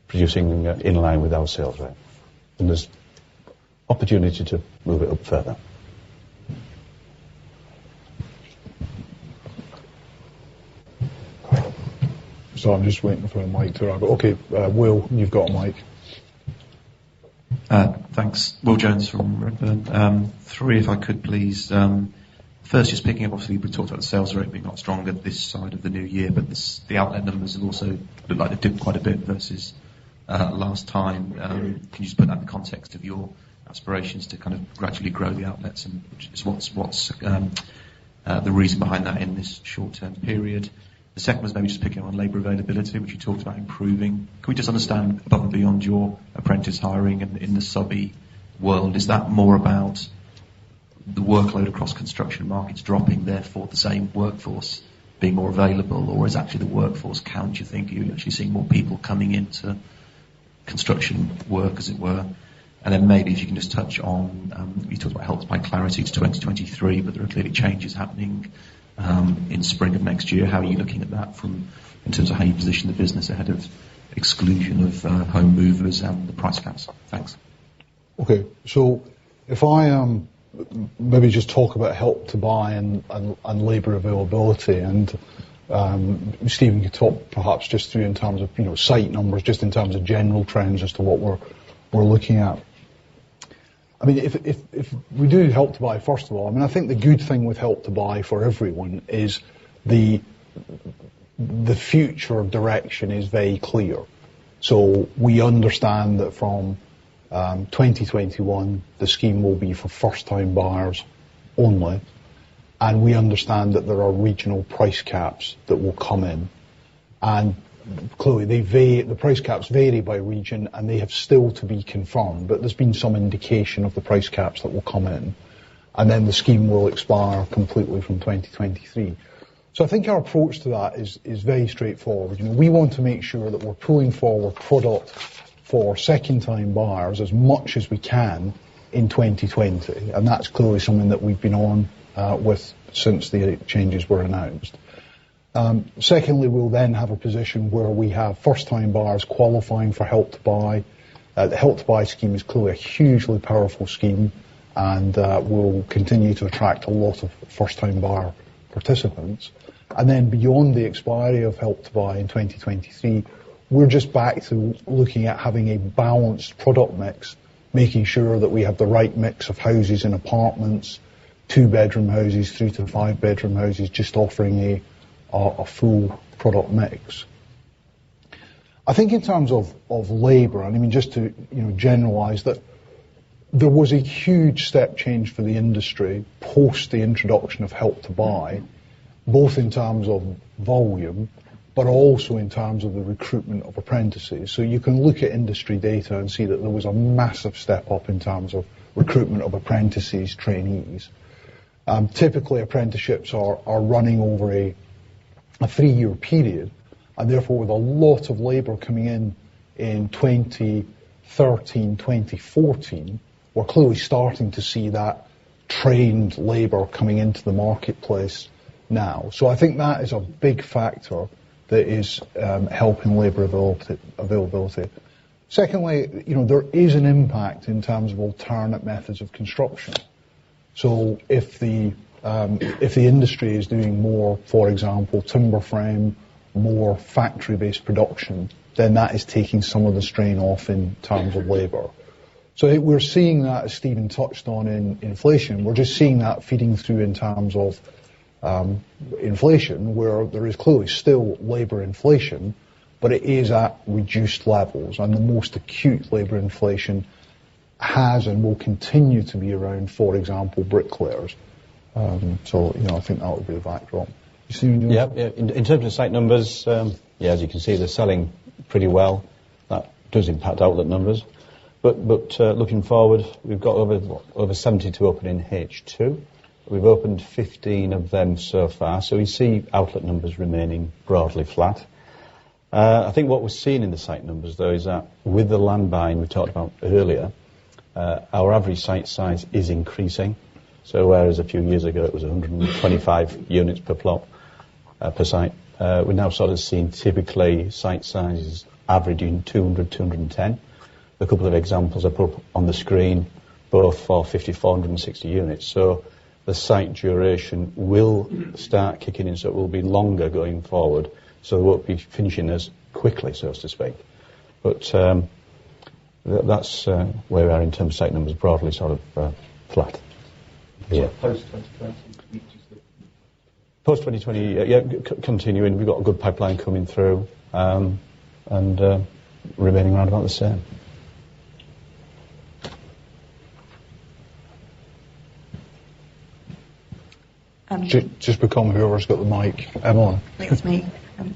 producing in line with our sales rate. And there's opportunity to move it up further. So I'm just waiting for a mic to arrive. Okay, Will, you've got a mic. Thanks. Will Jones from Redburn. 3, if I could, please. First, just picking up, obviously, we talked about the sales rate being not stronger this side of the new year, but the outlet numbers have also looked like they dipped quite a bit versus last time. Can you just put that in the context of your aspirations to kind of gradually grow the outlets, and what's the reason behind that in this short-term period? The second was maybe just picking up on labour availability, which you talked about improving. Can we just understand above and beyond your apprentice hiring and in the subby world, is that more about the workload across construction markets dropping, therefore the same workforce being more available, or is actually the workforce count, you think, you're actually seeing more people coming into construction work, as it were? And then maybe if you can just touch on, you talked about Help to Buy clarity to 2023, but there are clearly changes happening in spring of next year. How are you looking at that in terms of how you position the business ahead of exclusion of home movers and the price caps? Thanks. Okay, so if I maybe just talk about Help to Buy and labour availability, and Stephen could talk perhaps just through in terms of site numbers, just in terms of general trends as to what we're looking at. I mean, if we do Help to Buy, first of all, I mean, I think the good thing with Help to Buy for everyone is the future direction is very clear. So we understand that from 2021, the scheme will be for first-time buyers only, and we understand that there are regional price caps that will come in, and clearly the price caps vary by region, and they have still to be confirmed, but there's been some indication of the price caps that will come in, and then the scheme will expire completely from 2023. So I think our approach to that is very straightforward. We want to make sure that we're pulling forward product for second-time buyers as much as we can in 2020, and that's clearly something that we've been on with since the changes were announced. Secondly, we'll then have a position where we have first-time buyers qualifying for Help to Buy. The Help to Buy scheme is clearly a hugely powerful scheme, and will continue to attract a lot of first-time buyer participants. And then beyond the expiry of Help to Buy in 2023, we're just back to looking at having a balanced product mix, making sure that we have the right mix of houses and apartments, 2-bedroom houses, 3 to 5-bedroom houses, just offering a full product mix. I think in terms of labour, and I mean just to generalise that there was a huge step change for the industry post the introduction of Help to Buy, both in terms of volume, but also in terms of the recruitment of apprentices. So you can look at industry data and see that there was a massive step up in terms of recruitment of apprentices, trainees. Typically apprenticeships are running over a 3-year period, and therefore with a lot of labour coming in 2013, 2014, we're clearly starting to see that trained labour coming into the marketplace now. So I think that is a big factor that is helping labour availability. Secondly, there is an impact in terms of alternate methods of construction. So if the industry is doing more, for example, timber frame, more factory-based production, then that is taking some of the strain off in terms of labour. So we're seeing that, as Stephen touched on, in inflation. We're just seeing that feeding through in terms of inflation, where there is clearly still labour inflation, but it is at reduced levels, and the most acute labour inflation has and will continue to be around, for example, bricklayers. So I think that would be the backdrop. In terms of site numbers, as you can see, they're selling pretty well. That does impact outlet numbers. But looking forward, we've got over 70 to open in H2. We've opened 15 of them so far, so we see outlet numbers remaining broadly flat. I think what we're seeing in the site numbers, though, is that with the land buying we talked about earlier, our average site size is increasing. So whereas a few years ago it was 125 units per plot, per site, we're now sort of seeing typically site sizes averaging 200, 210. A couple of examples I put up on the screen, both for 460 units. So the site duration will start kicking in, so it will be longer going forward, so they won't be finishing as quickly, so to speak. But that's where we are in terms of site numbers, broadly sort of flat. Yeah. Post 2020, Post 2020, continuing. We've got a good pipeline coming through, and remaining around about the same. Just become whoever's got the mic. Emily. It's me.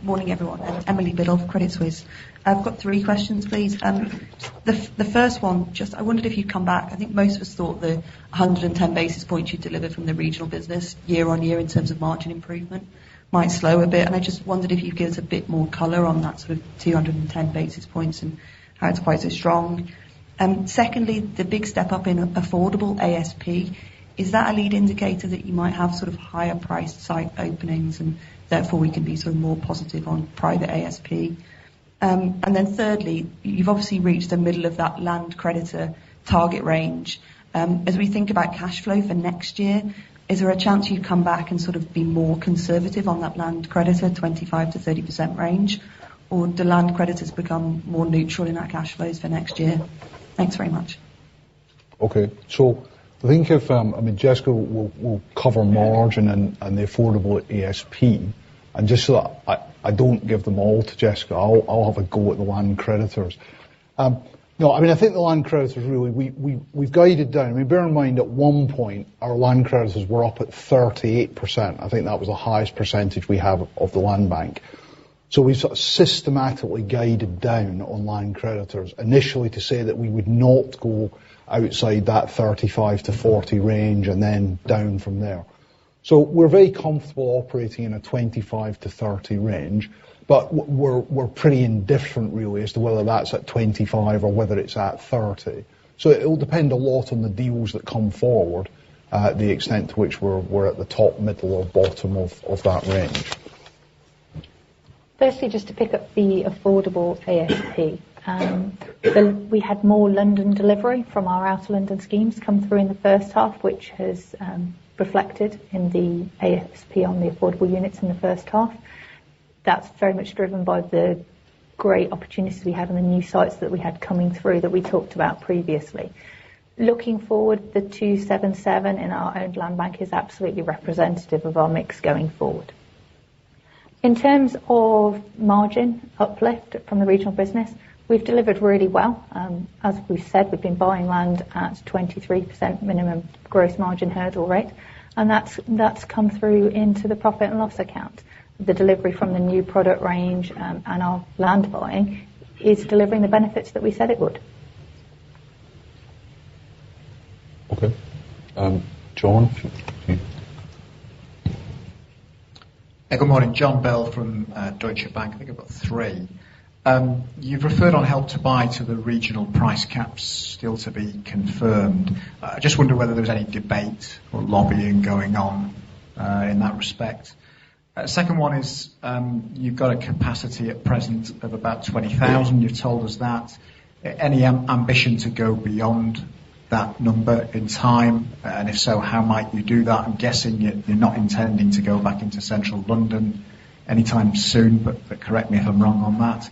Morning, everyone. Emily Biddle, Credit Suisse. I've got 3 questions, please. The first one, just I wondered if you'd come back. I think most of us thought the 110 basis points you delivered from the regional business year on year in terms of margin improvement might slow a bit, and I just wondered if you'd give us a bit more colour on that sort of 210 basis points and how it's quite so strong. Secondly, the big step up in affordable ASP, is that a lead indicator that you might have sort of higher priced site openings and therefore we can be sort of more positive on private ASP? And then thirdly, you've obviously reached the middle of that land creditor target range. As we think about cash flow for next year, is there a chance you come back and sort of be more conservative on that land creditor, 25 to 30% range? Or do land creditors become more neutral in our cash flows for next year? Thanks very much. Okay, so I think if, Jessica will cover margin and the affordable ASP, and just so that I don't give them all to Jessica, I'll have a go at the land creditors. I think the land creditors really, we've guided down. Bear in mind at one point our land creditors were up at 38%. I think that was the highest percentage we have of the land bank. So we've sort of systematically guided down on land creditors, initially to say that we would not go outside that 35 to 40 range and then down from there. So we're very comfortable operating in a 25 to 30 range, but we're pretty indifferent really as to whether that's at 25 or whether it's at 30. So it will depend a lot on the deals that come forward, the extent to which we're at the top, middle or bottom of that range. Firstly, just to pick up the affordable ASP, we had more London delivery from our outer London schemes come through in the first half, which has reflected in the ASP on the affordable units in the first half. That's very much driven by the great opportunities we had on the new sites that we had coming through that we talked about previously. Looking forward, the 277 in our owned land bank is absolutely representative of our mix going forward. In terms of margin uplift from the regional business, we've delivered really well. As we've said, we've been buying land at 23% minimum gross margin hurdle rate, and that's come through into the profit and loss account. The delivery from the new product range and our land buying is delivering the benefits that we said it would. Okay. John? Good morning. John Bell from Deutsche Bank. I think I've got 3. You've referred on Help to Buy to the regional price caps still to be confirmed. I just wonder whether there's any debate or lobbying going on in that respect. Second one is you've got a capacity at present of about 20,000. You've told us that. Any ambition to go beyond that number in time? And if so, how might you do that? I'm guessing you're not intending to go back into central London anytime soon, but correct me if I'm wrong on that.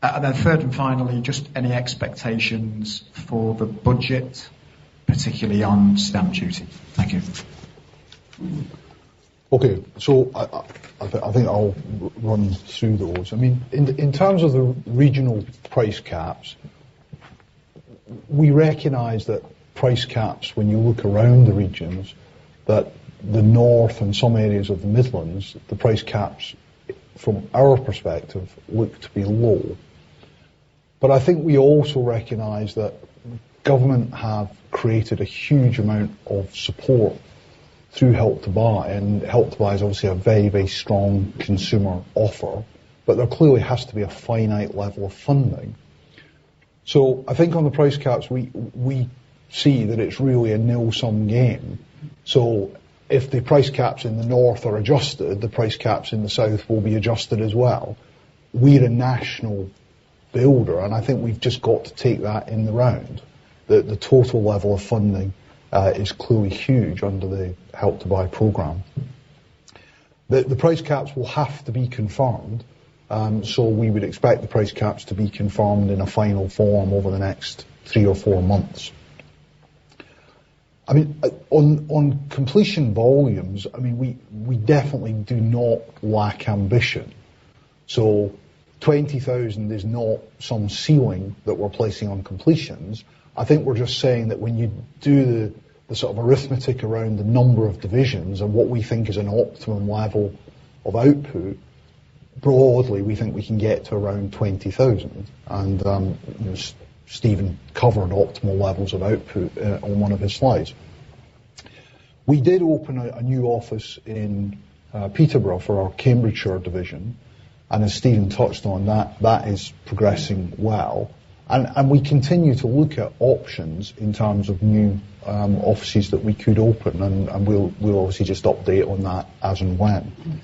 And then third and finally, just any expectations for the budget, particularly on stamp duty. Thank you. Okay, so I think I'll run through those. In terms of the regional price caps, we recognise that price caps, when you look around the regions, that the north and some areas of the Midlands, the price caps, from our perspective, look to be low. But I think we also recognise that government have created a huge amount of support through Help to Buy, and Help to Buy is obviously a very, very strong consumer offer, but there clearly has to be a finite level of funding. So I think on the price caps, we see that it's really a nil-sum game. So if the price caps in the north are adjusted, the price caps in the south will be adjusted as well. We're a national builder, and I think we've just got to take that in the round. The total level of funding is clearly huge under the Help to Buy programme. The price caps will have to be confirmed, so we would expect the price caps to be confirmed in a final form over the next 3 or 4 months. I mean, on completion volumes, I mean, we definitely do not lack ambition. So 20,000 is not some ceiling that we're placing on completions. I think we're just saying that when you do the sort of arithmetic around the number of divisions and what we think is an optimum level of output, broadly we think we can get to around 20,000. And Stephen covered optimal levels of output on one of his slides. We did open a new office in Peterborough for our Cambridgeshire division, and as Stephen touched on, that is progressing well. And we continue to look at options in terms of new offices that we could open, and we'll obviously just update on that as and when.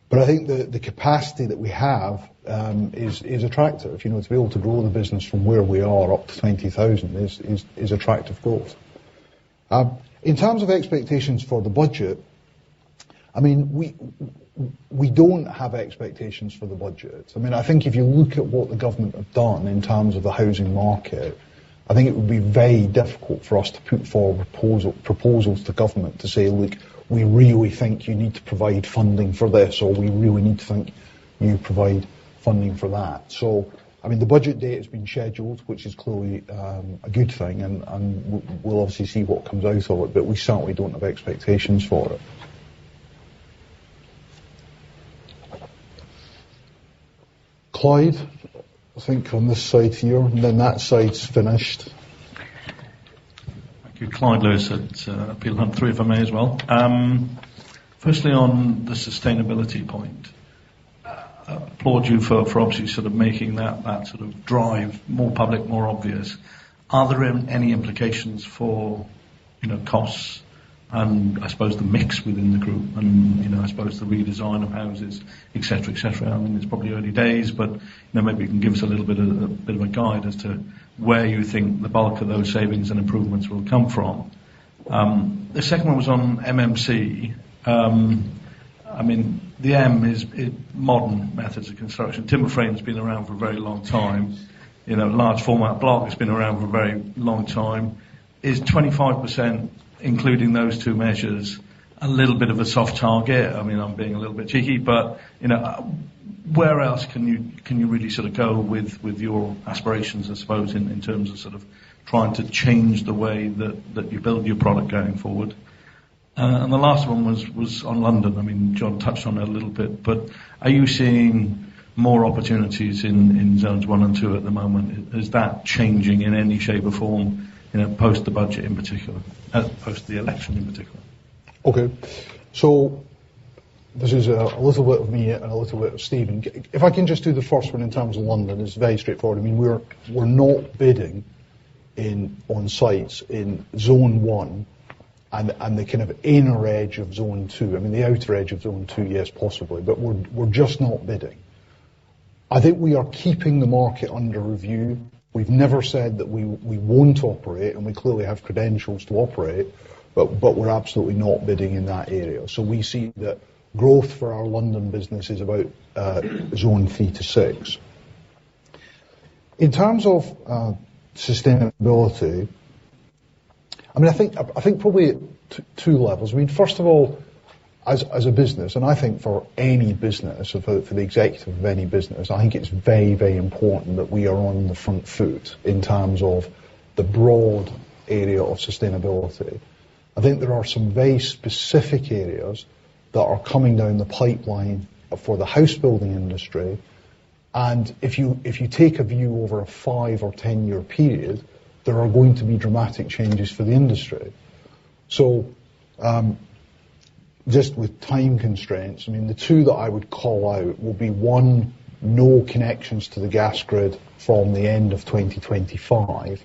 But I think the capacity that we have is attractive. To be able to grow the business from where we are up to 20,000 is attractive growth. In terms of expectations for the budget, I mean, we don't have expectations for the budget. I mean, I think if you look at what the government have done in terms of the housing market, I think it would be very difficult for us to put forward proposals to government to say, look, we really think you need to provide funding for this, or we really need to think you provide funding for that. So, I mean, the budget date has been scheduled, which is clearly a good thing, and we'll obviously see what comes out of it, but we certainly don't have expectations for it. Clyde, I think on this side here, and then that side's finished. Thank you. Clyde Lewis at Peel Hunt 3, if I may as well. Firstly, on the sustainability point, I applaud you for obviously sort of making that sort of drive more public, more obvious. Are there any implications for, costs and I suppose the mix within the group and, I suppose the redesign of houses, et cetera, et cetera? I mean, it's probably early days, but, maybe you can give us a little bit of a guide as to where you think the bulk of those savings and improvements will come from. The second one was on MMC. I mean, the M is modern methods of construction. Timber frame's been around for a very long time. Large format block has been around for a very long time. Is 25%, including those two measures, a little bit of a soft target? I mean, I'm being a little bit cheeky, but where else can you really sort of go with your aspirations, I suppose, in terms of sort of trying to change the way that you build your product going forward? And the last one was on London. I mean, John touched on it a little bit, but are you seeing more opportunities in zones 1 and 2 at the moment? Is that changing in any shape or form, post the budget in particular, post the election in particular? Okay, so this is a little bit of me and a little bit of Stephen. If I can just do the first one in terms of London, it's very straightforward. I mean, we're not bidding on sites in zone 1 and the kind of inner edge of zone 2. I mean, the outer edge of zone 2, yes, possibly, but we're just not bidding. I think we are keeping the market under review. We've never said that we won't operate, and we clearly have credentials to operate, but we're absolutely not bidding in that area. So we see that growth for our London business is about zone 3 to 6. In terms of sustainability, I mean, I think probably at two levels. I mean, first of all, as a business, and I think for any business, for the executive of any business, I think it's very, very important that we are on the front foot in terms of the broad area of sustainability. I think there are some very specific areas that are coming down the pipeline for the house building industry, and if you take a view over a 5 or 10 year period, there are going to be dramatic changes for the industry. So, just with time constraints, I mean, the two that I would call out will be, one, no connections to the gas grid from the end of 2025.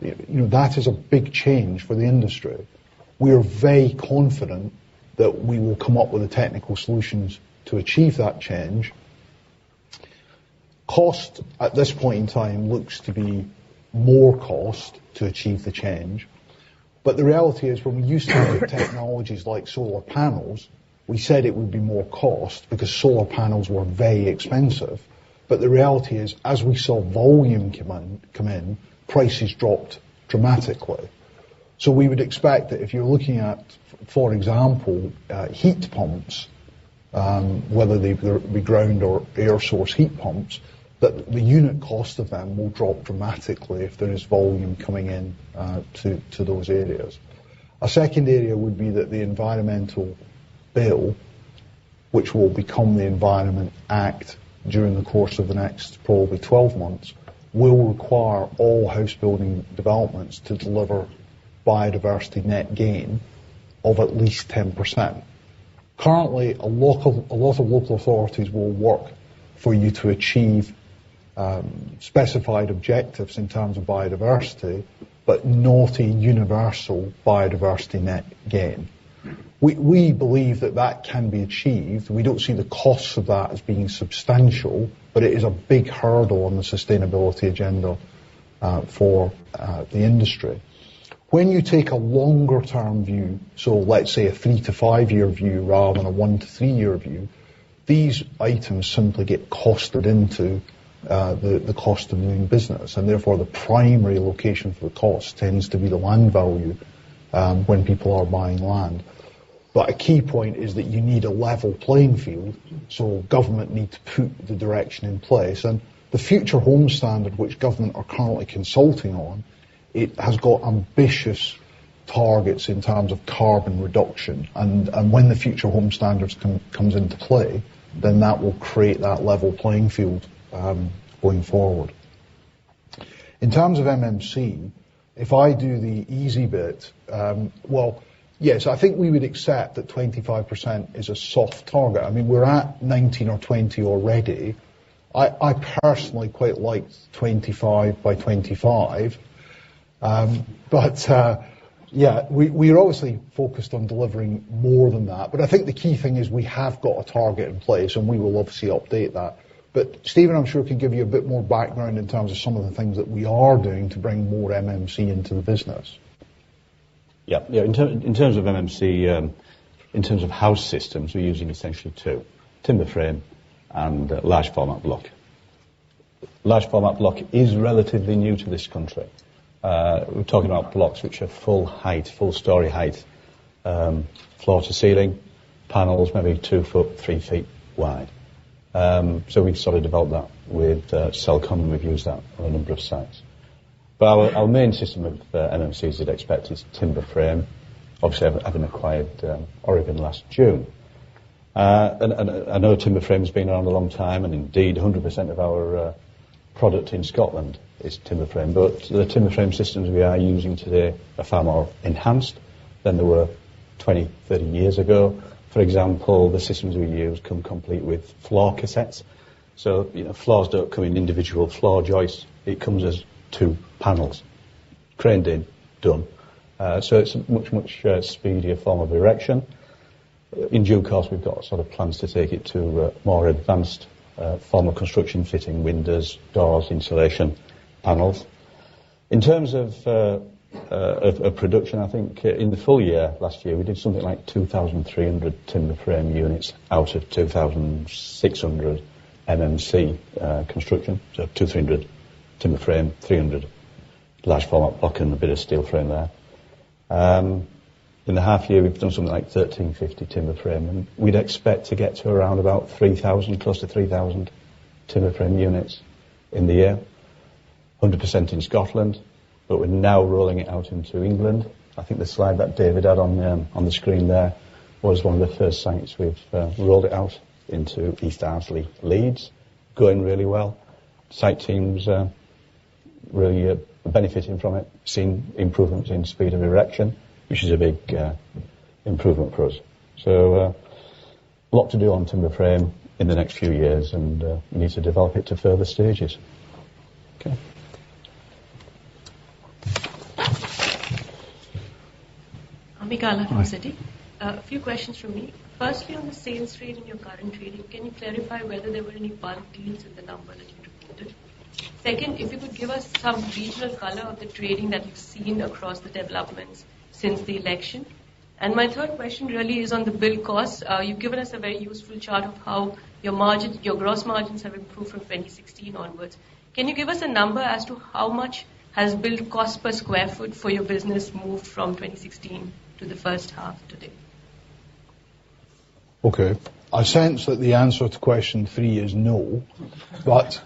That is a big change for the industry. We are very confident that we will come up with the technical solutions to achieve that change. Cost at this point in time looks to be more cost to achieve the change. But the reality is, when we used to look at technologies like solar panels, we said it would be more cost because solar panels were very expensive. But the reality is, as we saw volume come in, prices dropped dramatically. So we would expect that if you're looking at, for example, heat pumps, whether they be ground or air source heat pumps, that the unit cost of them will drop dramatically if there is volume coming in to those areas. A second area would be that the environmental bill, which will become the Environment Act during the course of the next probably 12 months, will require all house building developments to deliver biodiversity net gain of at least 10%. Currently, a lot of local authorities will work for you to achieve specified objectives in terms of biodiversity, but not a universal biodiversity net gain. We believe that can be achieved. We don't see the costs of that as being substantial, but it is a big hurdle on the sustainability agenda for the industry. When you take a longer term view, so let's say a 3 to 5 year view rather than a 1 to 3 year view, these items simply get costed into the cost of doing business, and therefore the primary location for the cost tends to be the land value when people are buying land. But a key point is that you need a level playing field, so government need to put the direction in place. And the Future Home Standard, which government are currently consulting on, it has got ambitious targets in terms of carbon reduction. And when the Future Home Standards comes into play, then that will create that level playing field going forward. In terms of MMC, if I do the easy bit, yes, I think we would accept that 25% is a soft target. I mean, we're at 19 or 20 already. I personally quite like 25 by 25. We're obviously focused on delivering more than that. But I think the key thing is we have got a target in place, and we will obviously update that. But Stephen, I'm sure, can give you a bit more background in terms of some of the things that we are doing to bring more MMC into the business. Yeah. In terms of MMC, in terms of house systems, we're using essentially two: timber frame and large format block. Large format block is relatively new to this country. We're talking about blocks which are full height, full story height, floor to ceiling, panels maybe 2 foot, 3 feet wide. So we've sort of developed that with Celcom, and we've used that on a number of sites. But our main system of MMC, as you'd expect, is timber frame, obviously having acquired Oregon last June. And I know timber frame has been around a long time, and indeed 100% of our product in Scotland is timber frame. But the timber frame systems we are using today are far more enhanced than they were 20, 30 years ago. For example, the systems we use come complete with floor cassettes. So, floors don't come in individual floor joists. It comes as 2 panels, craned in, done. So it's a much speedier form of erection. In due course, we've got sort of plans to take it to more advanced form of construction, fitting windows, doors, insulation, panels. In terms of production, I think in the full year last year we did something like 2,300 timber frame units out of 2,600 MMC construction. So 200-300 timber frame, 300 large format block, and a bit of steel frame there. In the half year we've done something like 1,350 timber frame, and we'd expect to get to around about 3,000, close to 3,000 timber frame units in the year. 100% in Scotland, but we're now rolling it out into England. I think the slide that David had on the screen there was one of the first sites we've rolled it out into East Ardsley, Leeds, going really well. Site teams really benefiting from it, seeing improvements in speed of erection, which is a big improvement for us. So a lot to do on timber frame in the next few years, and we need to develop it to further stages. Okay. Amigala from Citi. A few questions from me. Firstly, on the sales rate in your current trading, can you clarify whether there were any bulk deals in the number that you reported? Second, if you could give us some regional color of the trading that you've seen across the developments since the election. And my third question really is on the build costs. You've given us a very useful chart of how your gross margins have improved from 2016 onwards. Can you give us a number as to how much has build cost per square foot for your business moved from 2016 to the first half today? Okay. I sense that the answer to question 3 is no, but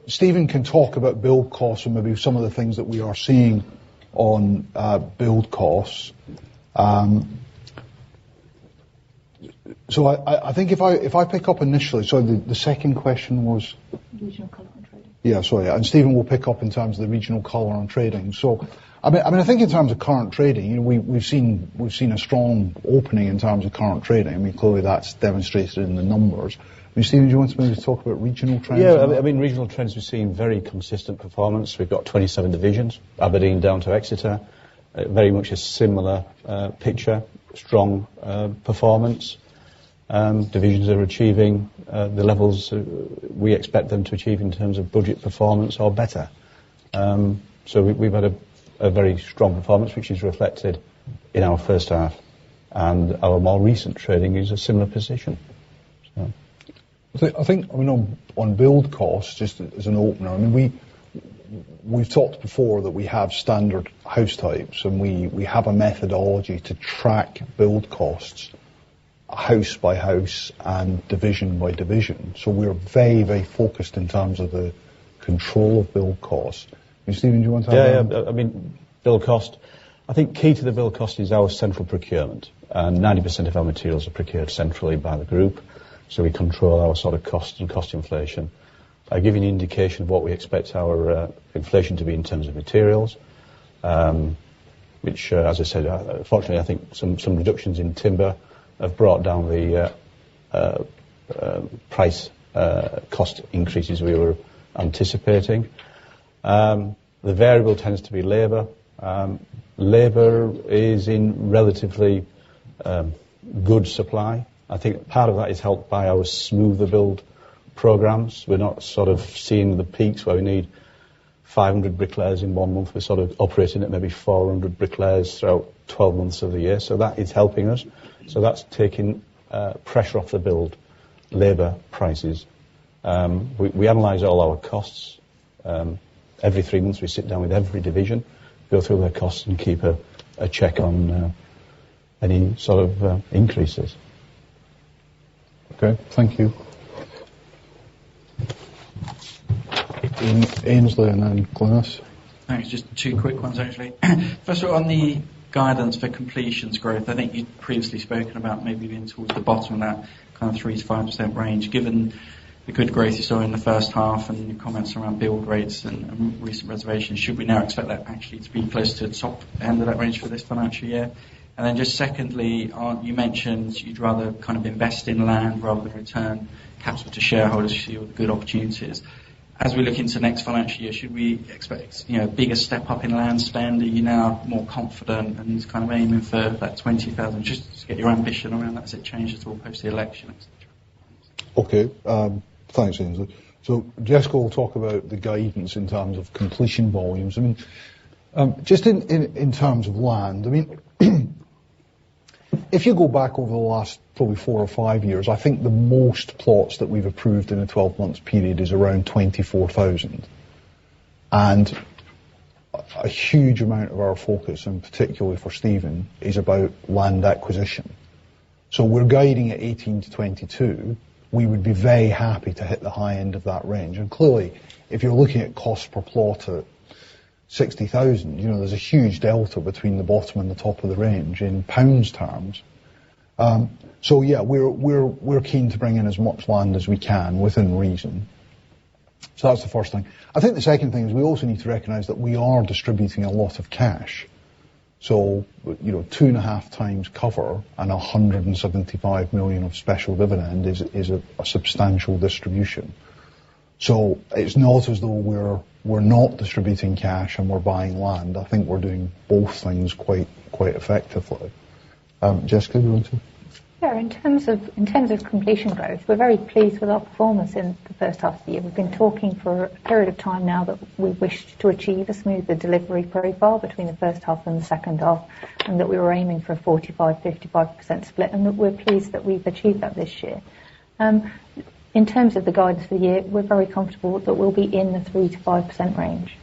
Stephen can talk about build costs and maybe some of the things that we are seeing on build costs. So I think if I pick up initially, so the second question was Regional colour on trading. Yeah, sorry, and Stephen will pick up in terms of the regional colour on trading. So, I think in terms of current trading, we've seen a strong opening in terms of current trading. I mean, clearly that's demonstrated in the numbers. Stephen, do you want to maybe talk about regional trends? Yeah, regional trends, we've seen very consistent performance. We've got 27 divisions, Aberdeen down to Exeter, very much a similar picture, strong performance. Divisions are achieving the levels we expect them to achieve in terms of budget performance or better. So we've had a very strong performance, which is reflected in our first half, and our more recent trading is a similar position. So. I think on build costs, just as an opener, we've talked before that we have standard house types, and we have a methodology to track build costs house by house and division by division. So we're very, very focused in terms of the control of build costs. Stephen, do you want to add? Yeah, build cost. I think key to the build cost is our central procurement, and 90% of our materials are procured centrally by the group, so we control our sort of cost and cost inflation. I give you an indication of what we expect our inflation to be in terms of materials, which, as I said, fortunately I think some reductions in timber have brought down the price cost increases we were anticipating. The variable tends to be labour. Labour is in relatively good supply. I think part of that is helped by our smoother build programmes. We're not sort of seeing the peaks where we need 500 bricklayers in 1 month. We're sort of operating at maybe 400 bricklayers throughout 12 months of the year, so that is helping us. So that's taking pressure off the build labour prices. We analyse all our costs. Every 3 months we sit down with every division, go through their costs and keep a check on any sort of increases. Okay, thank you. Ainsley and then Glynis. Thanks, just 2 quick ones actually. First of all, on the guidance for completions growth, I think you'd previously spoken about maybe being towards the bottom of that kind of 3 to 5% range. Given the good growth you saw in the first half and your comments around build rates and recent reservations, should we now expect that actually to be close to the top end of that range for this financial year? And then just secondly, you mentioned you'd rather kind of invest in land rather than return capital to shareholders. You see all the good opportunities. As we look into next financial year, should we expect a bigger step up in land spend? Are you now more confident and kind of aiming for that 20,000? Just to get your ambition around that, has it changed at all post the election, etc.? Okay, thanks, Ainsley. So Jessica will talk about the guidance in terms of completion volumes. Just in terms of land, if you go back over the last probably 4 or 5 years, I think the most plots that we've approved in a 12-month period is around 24,000. And a huge amount of our focus, and particularly for Stephen, is about land acquisition. So we're guiding at 18 to 22. We would be very happy to hit the high end of that range. And clearly, if you're looking at cost per plot at 60,000, there's a huge delta between the bottom and the top of the range in pounds terms. So yeah, we're keen to bring in as much land as we can within reason. So that's the first thing. I think the second thing is we also need to recognise that we are distributing a lot of cash. So 2.5 times cover and 175 million of special dividend is a substantial distribution. So it's not as though we're not distributing cash and we're buying land. I think we're doing both things quite effectively. Jessica, do you want to? Yeah, in terms of completion growth, we're very pleased with our performance in the first half of the year. We've been talking for a period of time now that we wished to achieve a smoother delivery profile between the first half and the second half, and that we were aiming for a 45-55% split, and that we're pleased that we've achieved that this year. In terms of the guidance for the year, we're very comfortable that we'll be in the 3 to 5% range.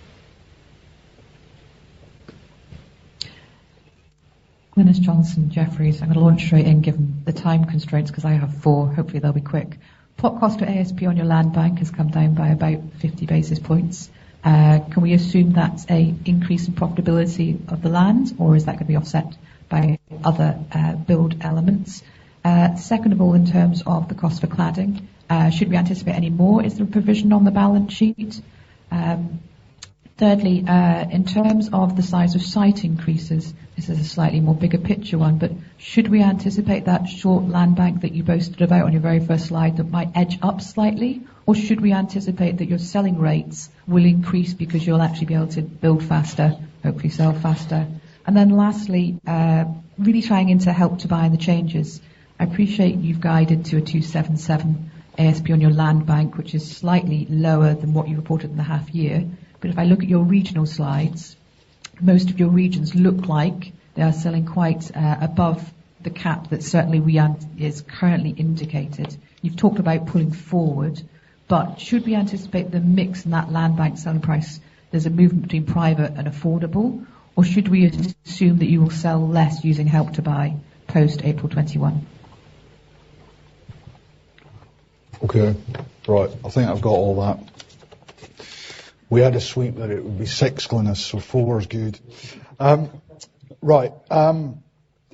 Glynis Johnson, Jefferies. I'm going to launch straight in given the time constraints because I have 4. Hopefully they'll be quick. Plot cost to ASP on your land bank has come down by about 50 basis points. Can we assume that's an increase in profitability of the land, or is that going to be offset by other build elements? Second of all, in terms of the cost for cladding, should we anticipate any more? Is there a provision on the balance sheet? Thirdly, in terms of the size of site increases, this is a slightly more bigger picture one, but should we anticipate that short land bank that you boasted about on your very first slide that might edge up slightly? Or should we anticipate that your selling rates will increase because you'll actually be able to build faster, hopefully sell faster? And then lastly, really tying into Help to Buy and the changes. I appreciate you've guided to a 277 ASP on your land bank, which is slightly lower than what you reported in the half year. But if I look at your regional slides, most of your regions look like they are selling quite above the cap that certainly is currently indicated. You've talked about pulling forward, but should we anticipate the mix in that land bank selling price, there's a movement between private and affordable, or should we assume that you will sell less using Help to Buy post April 21? Okay, right. I think I've got all that. We had a sweep that it would be 6, Glynis, so 4 is good. Right.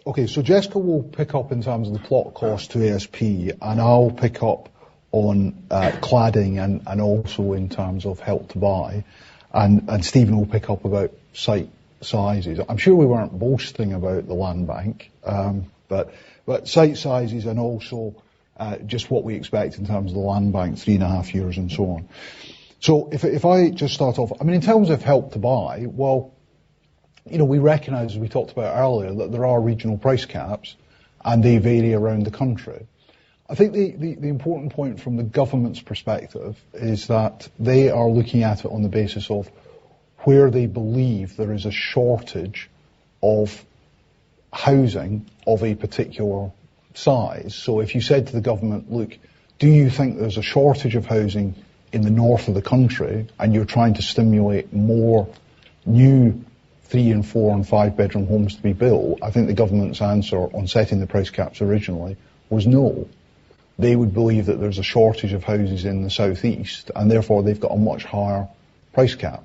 Okay, so Jessica will pick up in terms of the plot cost to ASP, and I'll pick up on cladding and also in terms of Help to Buy, and Stephen will pick up about site sizes. I'm sure we weren't boasting about the land bank, but site sizes and also just what we expect in terms of the land bank, 3.5 years and so on. So if I just start off, I mean, in terms of Help to Buy, well, you know, we recognise, as we talked about earlier, that there are regional price caps and they vary around the country. I think the important point from the government's perspective is that they are looking at it on the basis of where they believe there is a shortage of housing of a particular size. So if you said to the government, look, do you think there's a shortage of housing in the north of the country and you're trying to stimulate more new 3 and 4 and 5 bedroom homes to be built, I think the government's answer on setting the price caps originally was no. They would believe that there's a shortage of houses in the southeast and therefore they've got a much higher price cap.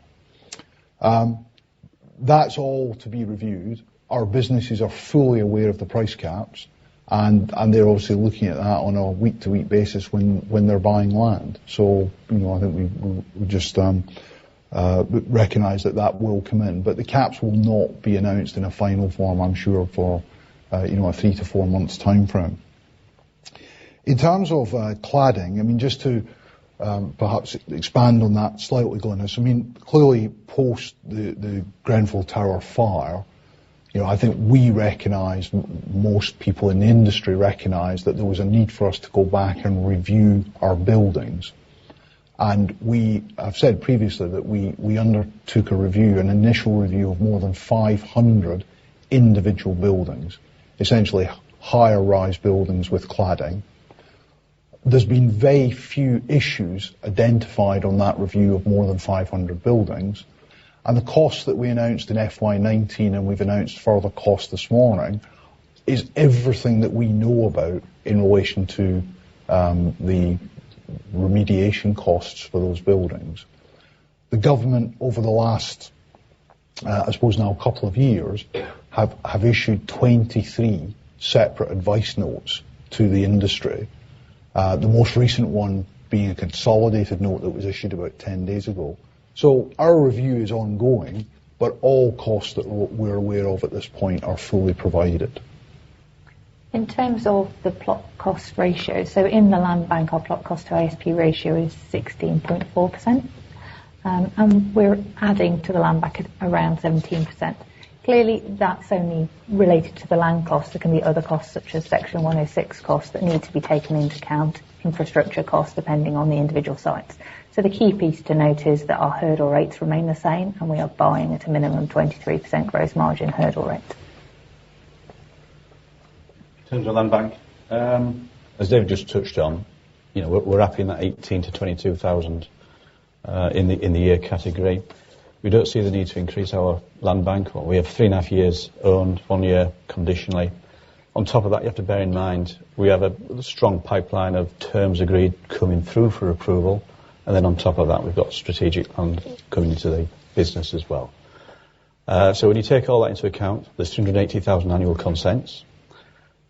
That's all to be reviewed. Our businesses are fully aware of the price caps and they're obviously looking at that on a week-to-week basis when they're buying land. So, you know, I think we just recognise that will come in. But the caps will not be announced in a final form, I'm sure, for a 3 to 4 months time frame. In terms of cladding, I mean, just to perhaps expand on that slightly, Glynis, I mean, clearly post the Grenfell Tower fire, you know, I think we recognise, most people in the industry recognise that there was a need for us to go back and review our buildings. And we have said previously that we undertook an initial review of more than 500 individual buildings, essentially higher rise buildings with cladding. There's been very few issues identified on that review of more than 500 buildings. And the cost that we announced in FY19, and we've announced further cost this morning, is everything that we know about in relation to the remediation costs for those buildings. The government over the last, I suppose now a couple of years, have issued 23 separate advice notes to the industry. The most recent one being a consolidated note that was issued about 10 days ago. So our review is ongoing, but all costs that we're aware of at this point are fully provided. In terms of the plot cost ratio, so in the land bank, our plot cost to ASP ratio is 16.4%, and we're adding to the land bank at around 17%. Clearly, that's only related to the land costs. There can be other costs, such as Section 106 costs, that need to be taken into account, infrastructure costs, depending on the individual sites. So the key piece to note is that our hurdle rates remain the same, and we are buying at a minimum 23% gross margin hurdle rate. In terms of land bank, as David just touched on, you know, we're happy in that 18 to 22,000 in the year category. We don't see the need to increase our land bank. Well, we have 3.5 years owned, 1 year conditionally. On top of that, you have to bear in mind we have a strong pipeline of terms agreed coming through for approval, and then on top of that, we've got strategic land coming into the business as well. So when you take all that into account, there's 380,000 annual consents.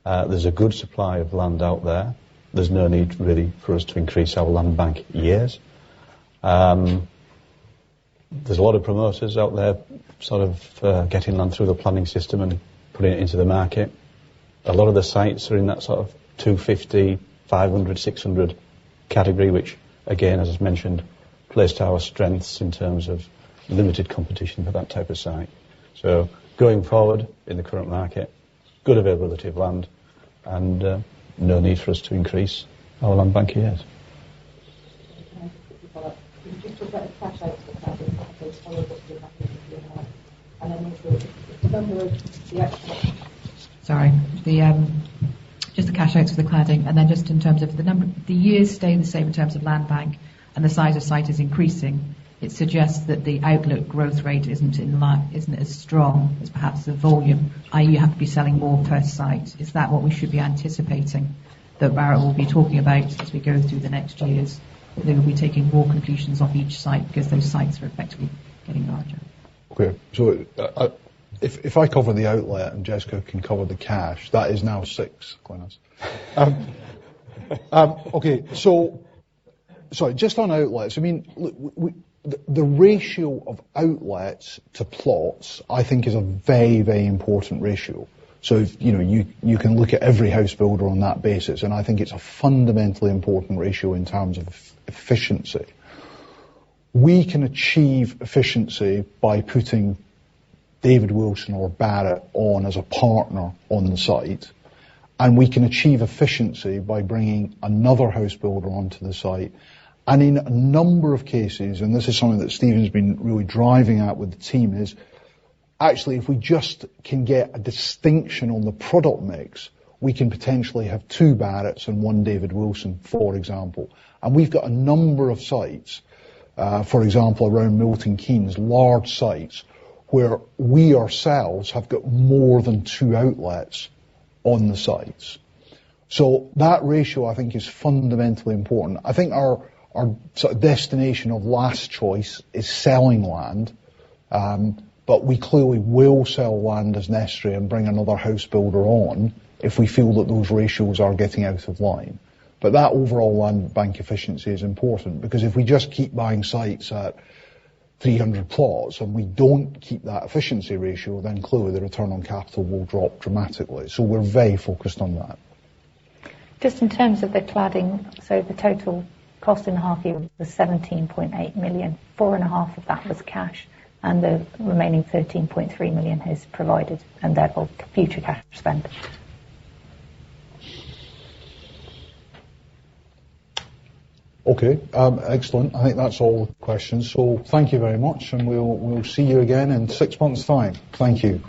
There's a good supply of land out there. There's no need really for us to increase our land bank years. There's a lot of promoters out there sort of getting land through the planning system and putting it into the market. A lot of the sites are in that sort of 250, 500, 600 category, which, again, as I mentioned, plays to our strengths in terms of limited competition for that type of site. So going forward in the current market, good availability of land and no need for us to increase our land bank years. Just talk about the cash out to the cladding, and then also the number of the actual. Sorry, just the cash out to the cladding, and then just in terms of the years staying the same in terms of land bank, and the size of site is increasing. It suggests that the outlook growth rate isn't as strong as perhaps the volume, i.e. you have to be selling more per site. Is that what we should be anticipating that Barratt will be talking about as we go through the next years? They will be taking more completions off each site because those sites are effectively getting larger. Okay, so if I cover the outlet and Jessica can cover the cash, that is now 6, Glynis. Okay, so, sorry, just on outlets, I mean, the ratio of outlets to plots, I think, is a very, very important ratio. So, you can look at every house builder on that basis, and I think it's a fundamentally important ratio in terms of efficiency. We can achieve efficiency by putting David Wilson or Barratt on as a partner on the site, and we can achieve efficiency by bringing another house builder onto the site. And in a number of cases, and this is something that Stephen's been really driving at with the team, is actually if we just can get a distinction on the product mix, we can potentially have 2 Barratts and 1 David Wilson, for example. And we've got a number of sites, for example, around Milton Keynes, large sites, where we ourselves have got more than 2 outlets on the sites. So that ratio, I think, is fundamentally important. I think our sort of destination of last choice is selling land, but we clearly will sell land as necessary and bring another house builder on if we feel that those ratios are getting out of line. But that overall land bank efficiency is important, because if we just keep buying sites at 300 plots and we don't keep that efficiency ratio, then clearly the return on capital will drop dramatically. So we're very focused on that. Just in terms of the cladding, so the total cost in the half year was 17.8 million. 4.5 of that was cash, and the remaining 13.3 million is provided, and therefore future cash spend. Okay, excellent. I think that's all the questions. So thank you very much, and we'll see you again in 6 months' time. Thank you.